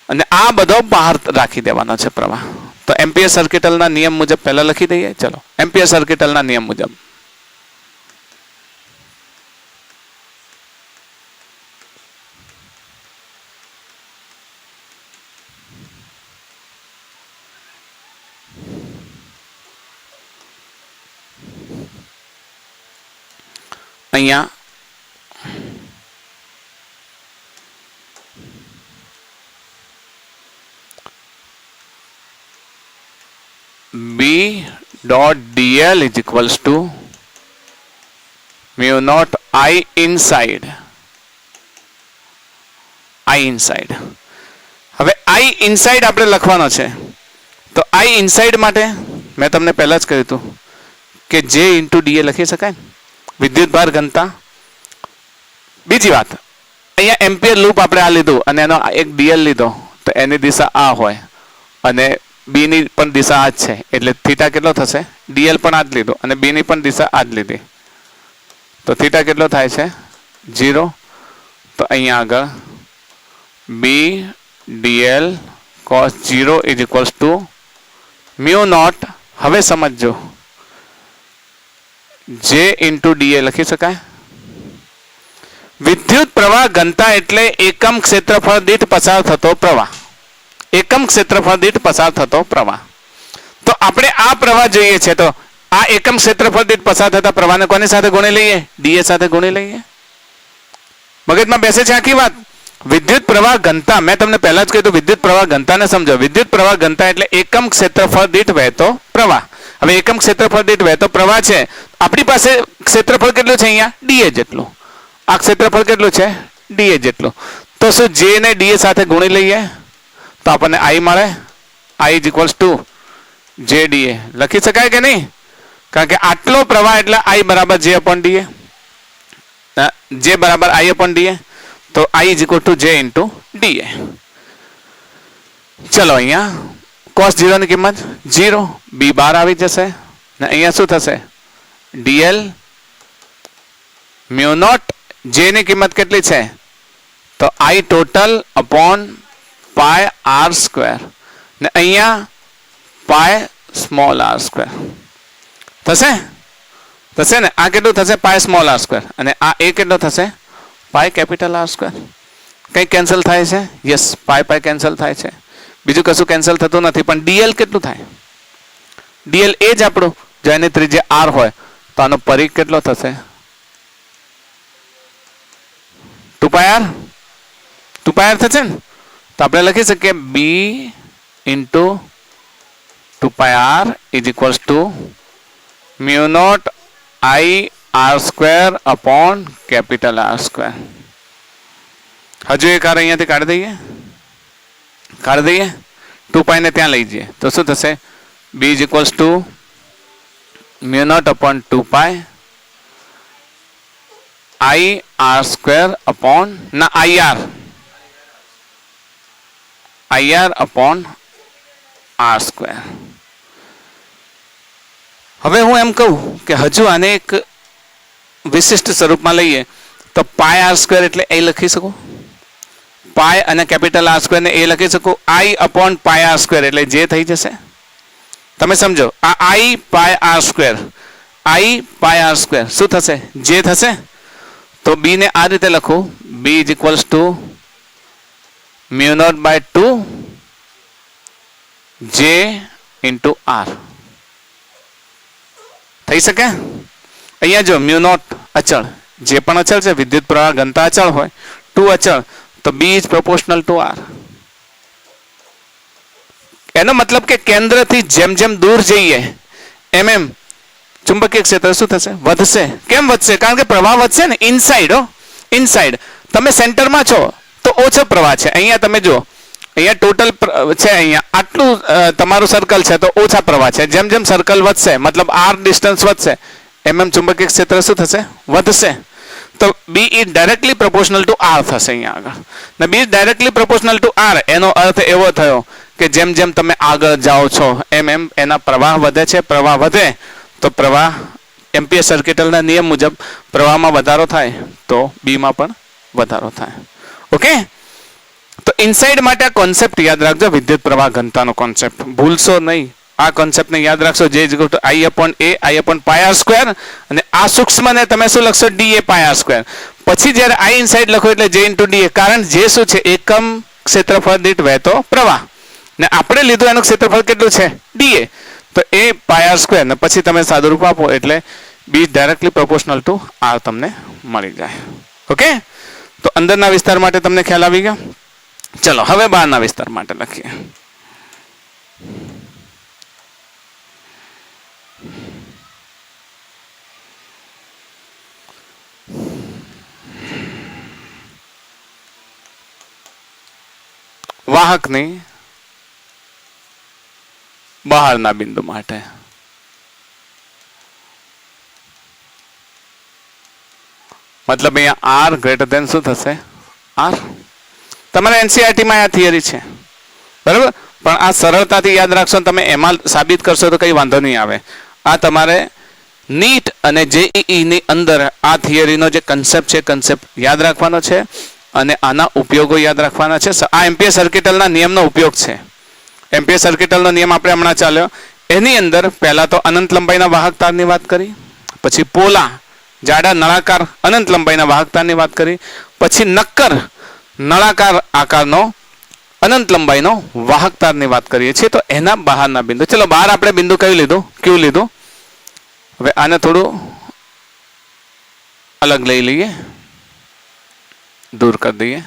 અને આ બધો બહાર રાખી દેવાનો છે પ્રવાહ. તો એમ્પિયર સર્કિટલના નિયમ મુજબ પહેલા લખી દઈએ. ચલો, એમ્પિયર સર્કિટલના નિયમ મુજબ અહીંયા B dot dl is equals to mu naught I inside. I inside. હવે I inside આપણે લખવાનો છે. તો I inside માટે મેં તમને પહેલા જ કહ્યું હતું કે J into dA લખી શકાય, વિદ્યુત ભાર ઘનતા. બીજી વાત, અહીંયા એમ્પિયર લૂપ આપણે આ લીધું અને એનો એક dl લીધો, તો એની દિશા આ હોય અને બી ની પણ દિશા આ જ છે, એટલે થીટા કેટલો થશે? dl પણ આ જ લીધો અને બી ની પણ દિશા આ જ લીધી, તો થીટા કેટલો થાય છે? 0. તો અહીંયા આગળ b dl cos 0 is equals to mu naught. હવે સમજો, j into da લખી શકાય. વિદ્યુત પ્રવાહ ઘનતા એટલે એકમ ક્ષેત્રફળ દીઠ પસાર થતો પ્રવાહ. એકમ ક્ષેત્રફળ દીઠ પસાર થતો પ્રવાહ. તો આપણે આ પ્રવાહ જોઈએ છે, તો આ એકમ ક્ષેત્રફળ દીઠ પસાર થતા પ્રવાહને કોની સાથે ગુણી લઈએ? da સાથે ગુણી લઈએ. મગજમાં બેસે છે આખી વાત. વિદ્યુત પ્રવાહ ઘનતા મેં તમને પહેલા જ કીધું, વિદ્યુત પ્રવાહ ઘનતાને સમજો. વિદ્યુત પ્રવાહ ઘનતા એટલે એકમ ક્ષેત્રફળ દીઠ વહેતો પ્રવાહ. હવે એકમ ક્ષેત્રફળ દીઠ વહેતો પ્રવાહ છે, આપણી પાસે ક્ષેત્રફળ કેટલું છે? અહીંયા da જેટલું. આ ક્ષેત્રફળ કેટલું છે? da જેટલું. તો શું j ને da સાથે ગુણી લઈએ તો આપણને I મળે. I is equals to j da લખી શકાય કે નહીં? કારણ કે આટલો પ્રવાહ એટલે I બરાબર j upon da. j બરાબર I upon da. તો I is equal to j into da. ચલો, અહીંયા cos 0 ની કિંમત 0, b બહાર આવી જશે ને અહીંયા શું થશે? dl mu naught, j ની કિંમત કેટલી છે? તો I total upon pi r square ને અહીંયા pi small r square થશે. થશે ને? આ કેટલું થશે? pi small r square અને આ એ કેટલો થશે? pi capital R square. કંઈ કેન્સલ થાય છે? યસ, pi કેન્સલ થાય છે. બીજું કશું કેન્સલ થતું નથી. પણ dl કેટલું થાય? dl એ જ આપણું, જો એની ત્રિજ્યા r હોય તો આનો પરિઘ કેટલો થશે? 2 r. 2 r થશે ને? તો આપણે લખી શકીએ b into 2 r is equals to mu naught I r square upon capital R square. હજુ એક r અહીંયાથી કાઢી દઈએ. 2 ને ત્યાં લઈ જઈએ તો શું થશે? b is equals to mu naught upon 2 I r square upon ir upon r square. હવે હું એમ કહું કે હજુ આને એક વિશિષ્ટ સ્વરૂપમાં લઈએ તો પાય આર સ્ક્વેર એટલે એ લખી શકું, પાય અને કેપિટલ આર સ્ક્વેર ને એ લખી શકું. I upon pi R square એટલે જે થઈ જશે. તમે સમજો, આ I pi R square, I pi R square શું થશે? જે થશે. તો b ને આ રીતે લખું, b is equals to mu naught by 2 j into r. થઈ શકે? અહીંયા જો મ્યુ નોટ અચળ, જે પણ અચળ છે વિદ્યુત પ્રવાહ ઘનતા અચળ હોય, ટુ અચળ, તો B is proportional to R. એનો મતલબ કે કેન્દ્રથી જેમ જેમ દૂર જઈએ એમ એમ ચુંબકીય ક્ષેત્ર શું થશે? વધશે. કેમ વધશે? કારણ કે પ્રવાહ વધશે ને, ઇનસાઇડ. ઇનસાઇડ. તમે સેન્ટરમાં છો તો ઓછો પ્રવાહ છે. અહીંયા તમે જો, અહીંયા ટોટલ છે, અહીંયા આટલું તમારું સર્કલ છે તો ઓછા પ્રવાહ છે. જેમ જેમ સર્કલ વધશે, મતલબ આર ડિસ્ટન્સ વધશે, એમ એમ ચુંબકીય ક્ષેત્ર શું થશે? વધશે. તો B is directly proportional to R થશે અહીંયા આગળ. ને B is directly proportional to R એનો અર્થ એવો થયો કે જેમ જેમ તમે આગળ જાઓ છો એમ એમ એના પ્રવાહ વધે છે. પ્રવાહ વધે તો પ્રવાહ એમ્પિયર સર્કિટલના નિયમ મુજબ પ્રવાહમાં વધારો થાય તો બીમાં પણ વધારો થાય. ઓકે, તો ઇનસાઇડ માટે આ કોન્સેપ્ટ યાદ રાખજો, વિદ્યુત પ્રવાહ ઘનતાનો કોન્સેપ્ટ ભૂલશો નહીં. આ કોન્સેપ્ટને યાદ રાખશો, જે is equal to I upon A, I upon pi r square, અને આ સૂક્ષ્મને તમે શું લખશો? dA pi r square. પછી જ્યારે I ઇનસાઇડ લખો એટલે J into dA, કારણ જે શું છે? એકમ ક્ષેત્રફળ દીઠ વહેતો પ્રવાહ, ને આપણે લીધું એનું ક્ષેત્રફળ કેટલું છે? dA. તો A pi r સ્ક્વેર, ને પછી તમે સાદુરૂપ આપો એટલે બી ડાયરેક્ટલી પ્રોપોર્શનલ ટુ આર તમને મળી જાય. ઓકે, તો અંદરના વિસ્તાર માટે તમને ખ્યાલ આવી ગયો. ચલો હવે બહારના વિસ્તાર માટે લખીએ. વાહકની બહારના બિંદુ માટે મતલબ અહીંયા આર ગ્રેટર ધેન શું થશે? આર. તમારા એનસીઆરટીમાં આ થિયરી છે, બરાબર, પણ આ સરળતાથી યાદ રાખશો. તમે એમાં સાબિત કરશો તો કંઈ વાંધો નહીં આવે. આ તમારે નીટ અને જેઈઈ ની અંદર આ થિયરીનો જે કન્સેપ્ટ છે, કન્સેપ્ટ યાદ રાખવાનો છે અને આના ઉપયોગો યાદ રાખવાના છે. આ એમ્પિયર સર્કિટલના નિયમનો ઉપયોગ છે. એમ્પિયર સર્કિટલનો નિયમ આપણે હમણાં ચાલ્યો, એની અંદર પહેલા તો અનંત લંબાઈના વાહક તારની વાત કરી, પછી પોલા જાડા નળાકાર અનંત લંબાઈના વાહક તારની વાત કરી, પછી નક્કર નળાકાર આકારનો અનંત લંબાઈનો વાહક તારની વાત કરીએ છીએ. તો એના બહારના બિંદુ, ચલો બહાર આપણે બિંદુ કયું લીધું? ક્યુ લીધું. હવે આને થોડું અલગ લઈ લઈએ, દૂર કરી દઈએ,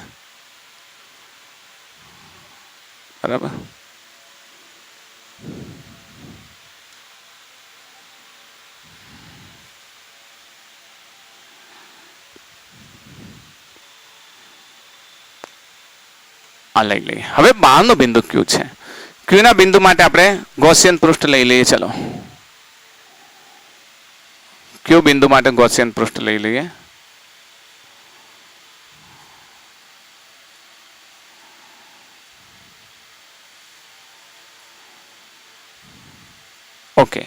બરાબર. આ લઈ લઈએ. હવે બહારનો બિંદુ ક્યુ છે. ક્યુના બિંદુ માટે આપણે ગૌસિયન પૃષ્ઠ લઈ લઈએ. ચલો ક્યુ બિંદુ માટે ગૌસિયન પૃષ્ઠ લઈ લઈએ. ઓકે,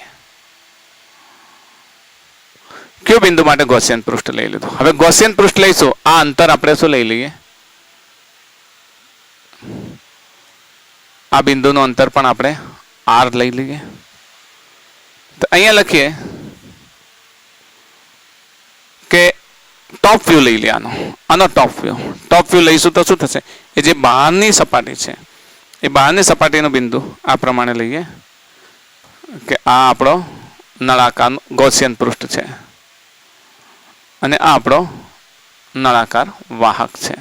ક્યુ બિંદુ માટે ગૌસિયન પૃષ્ઠ લઈ લીધું. હવે ગૌસિયન પૃષ્ઠ લઈશું. આ અંતર આપણે શું લઈ લઈએ? આ બિંદુનું અંતર પણ આપણે આર લઈ લઈએ. તો અહીંયા લખીએ કે ટોપ વ્યૂ લઈ લે. આનો ટોપ વ્યૂ. ટોપ વ્યૂ લઈશું તો શું થશે? એ જે બહારની સપાટી છે, એ બહારની સપાટીનું બિંદુ આ પ્રમાણે લઈએ કે આ આપણો નળાકાર ગૌસિયન પૃષ્ઠ છે અને આ આપણો નળાકાર વાહક છે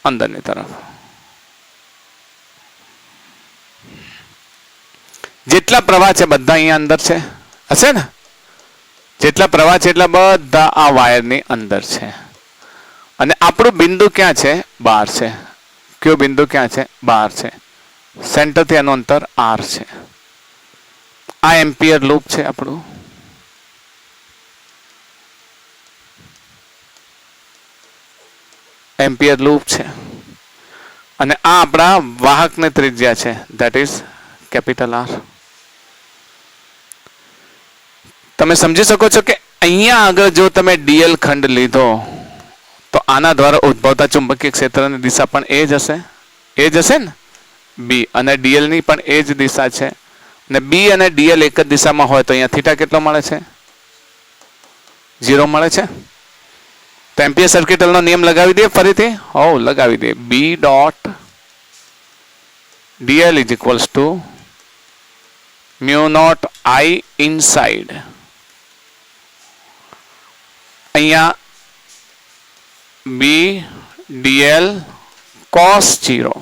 અંદરની તરફ. જેટલા પ્રવાહ છે બધા અહીંયા અંદર છે, હશે ને? જેટલા પ્રવાહ છે એટલા બધા આ વાયરની અંદર છે. અને આપણું બિંદુ ક્યાં છે? બહાર છે. કયો બિંદુ ક્યાં છે? બહાર છે. સેન્ટરથી એનું અંતર આર છે. આ એમ્પિયર લૂપ છે આપણું. એમ્પિયર લૂપ છે અને આ આપણા વાહકની ત્રિજ્યા છે, ધેટ ઇઝ કેપિટલ આર. તમે સમજી શકો છો કે અહીંયા આગળ જો તમે ડીએલ ખંડ લીધો તો આના દ્વારા ઉદ્ભવતા ચુંબકીય ક્ષેત્રની દિશા પણ એ જ હશે. એ જ હશે ને? બી. અને ડીએલ ની પણ એ જ દિશા છે. અને બી અને ડીએલ એક જ દિશામાં હોય તો અહીંયા થીટા કેટલો મળે છે? 0 મળે છે. તો એમ્પિયર સર્કિટલનો નિયમ લગાવી દઈએ ફરીથી. લગાવી દઈએ. B dot dl is equals to mu not I inside. અહીંયા B dl cos 0.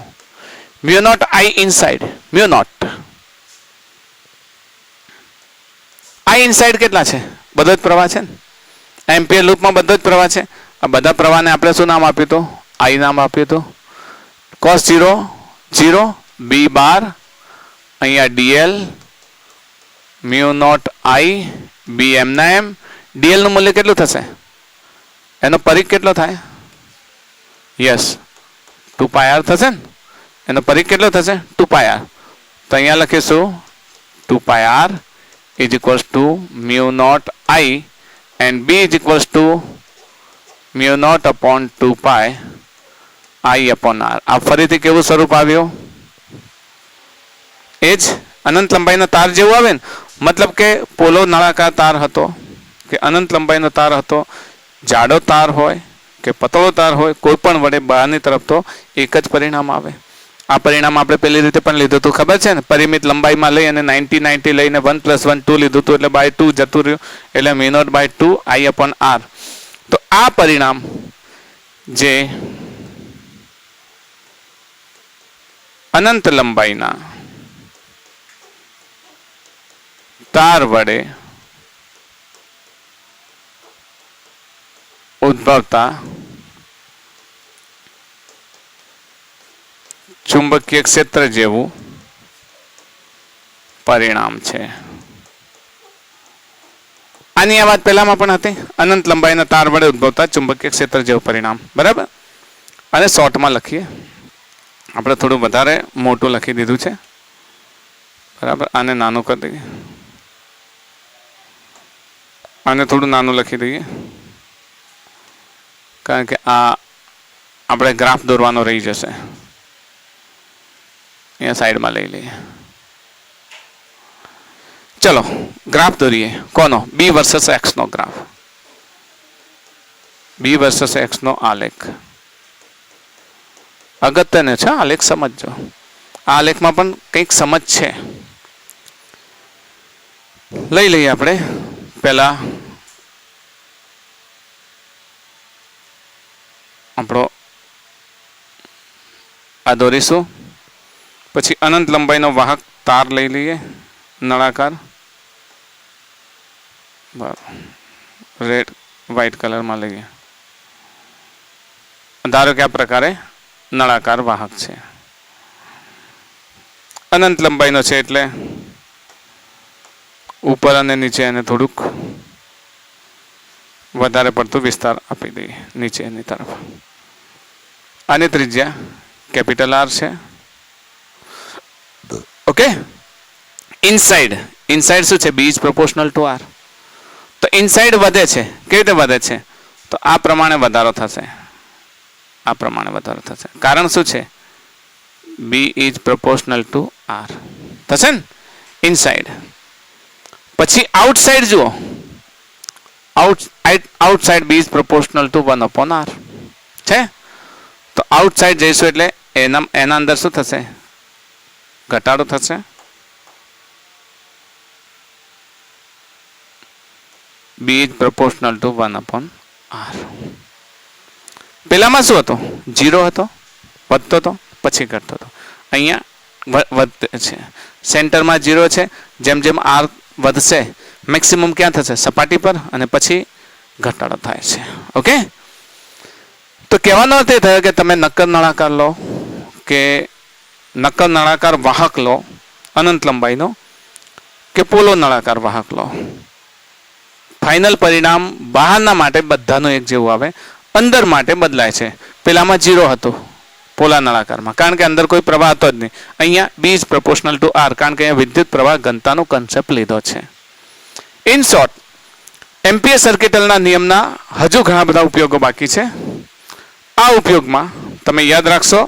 Mu not I inside. Mu not I inside કેટલા છે? બધો જ પ્રવાહ છે ને, એમ્પિયર લૂપમાં બધો જ પ્રવાહ છે. આ બધા પ્રવાહને આપણે શું નામ આપ્યું હતું? આઈ નામ આપ્યું હતું. cos 0 0, બી બાર, અહીંયા ડીએલ મ્યુ નોટ આઈ, બી એમ ના એમ. ડીએલ નું મૂલ્ય કેટલું થશે? એનો પરિઘ કેટલો થાય? યસ, 2πr થશે ને. એનો પરિઘ કેટલો થશે? 2πr. તો અહીંયા લખીશું 2πr is equals to mu naught I and B is equals to mu naught upon 2π I upon R. આ ફરીથી કેવું સ્વરૂપ આવ્યું? એ જ અનંત લંબાઈનો તાર જેવું આવે ને. મતલબ કે પોલો નળાકાર તાર હતો કે અનંત લંબાઈનો તાર હતો, જાડો તાર હોય કે પતળો તાર હોય, કોઈ પણ વડે બહારની તરફ તો એક જ પરિણામ આવે. આ પરિણામ આપણે પેલી રીતે પણ લીધું હતું, ખબર છે ને? પરિમિત લંબાઈમાં લઈ અને 90 લઈને 1 + 1 2 લીધું હતું, એટલે બાય 2 જતું રહ્યું, એટલે mu naught by 2 I upon R. તો આ પરિણામ જે અનંત લંબાઈના તાર વડે ઉદ્ભવતા ચુંબકીય ક્ષેત્ર જેવું પરિણામ છે. આની આ વાત પહેલામાં પણ હતી, અનંત લંબાઈના તાર વડે ઉદ્ભવતા ચુંબકીય ક્ષેત્ર જેવું પરિણામ. બરાબર. અને શોર્ટમાં લખીએ, આપણે થોડું વધારે મોટું લખી દીધું છે. બરાબર. આને નાનું કરી દઈએ, આને થોડું નાનું લખી દઈએ, કારણ કે આ આપણે ગ્રાફ દોરવાનો રહી જશે. અહીંયા સાઈડમાં લઈ લઈએ. ચલો ગ્રાફ દોરીએ. કોનો? બી વર્સસ એક્સ નો ગ્રાફ. બી વર્સસ એક્સ નો આલેખ અગત્યનો છે. આલેખ સમજજો. આ આલેખમાં પણ કંઈક સમજ છે. લઈ લઈએ આપણે પહેલા આપણો આ દોરીશું, પછી અનંત લંબાઈનો વાહક તાર લઈ લઈએ, નળાકાર. રેડ વ્હાઇટ કલરમાં લઈએ. ધારો કે આ પ્રકારે નળાકાર વાહક છે, અનંત લંબાઈનો છે, એટલે ઉપર અને નીચે એને થોડુંક વધારે પડતું વિસ્તાર આપી દઈએ નીચેની તરફ. આની ત્રિજ્યા કેપિટલ R છે. ઓકે. ઇનસાઇડ શું છે? B is proportional to R. તો ઇનસાઇડ વધે છે. કેવી રીતે વધે છે? તો આ પ્રમાણે વધારો થશે. આ પ્રમાણે વધારો થશે. કારણ શું છે? B is proportional to R થશે ને ઇનસાઇડ. પછી આઉટસાઇડ જુઓ. Outside B is proportional to 1 upon R છે. તો આઉટસાઇડ જઈશું એટલે એના અંદર શું થશે? ઘટાડો થશે. B is proportional to 1 upon R. પેલામાં શું હતો? 0 હતો, વધતો હતો, પછી ઘટતો હતો. અહીંયા વધે છે. સેન્ટરમાં 0 છે. જેમ જેમ R વધશે મેક્સિમમ ક્યાં થશે? સપાટી પર, અને પછી ઘટાડો થાય છે. ઓકે. તો કહેવાનો અર્થ એ થયો કે તમે નક્કર નળાકાર લો કે નક્કર નળાકાર વાહક લો અનંત લંબાઈનો, કે પોલો નળાકાર વાહક લો, ફાઇનલ પરિણામ બહારના માટે બધાનું એક જેવું આવે, અંદર માટે બદલાય છે. પેલામાં 0 હતું પોલા નળાકારમાં, કારણ કે અંદર કોઈ પ્રવાહ હતો જ નહીં. અહીંયા B is proportional to R, કારણ કે અહીંયા વિદ્યુત પ્રવાહ ઘનતાનો કન્સેપ્ટ લીધો છે. ઇન શોર્ટ, એમ્પિયર સર્કિટલના નિયમના હજુ ઘણા બધા ઉપયોગો બાકી છે. આ ઉપયોગમાં તમે યાદ રાખશો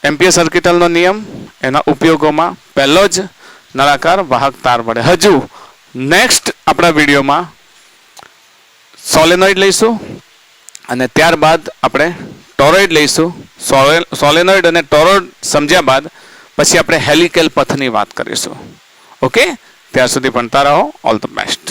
એમ્પિયર સર્કિટલનો નિયમ, એના ઉપયોગોમાં પહેલો જ નળાકાર વાહક તાર વડે. હજુ નેક્સ્ટ આપણા વિડીયોમાં સોલેનોઇડ લઈશું, અને ત્યારબાદ આપણે ટોરોઇડ લઈશું. સોલેનોઇડ અને ટોરોઇડ સમજ્યા બાદ પછી આપણે હેલિકલ પથની વાત કરીશું. ઓકે. ત્યાં સુધી ભણતા રહો. All the best.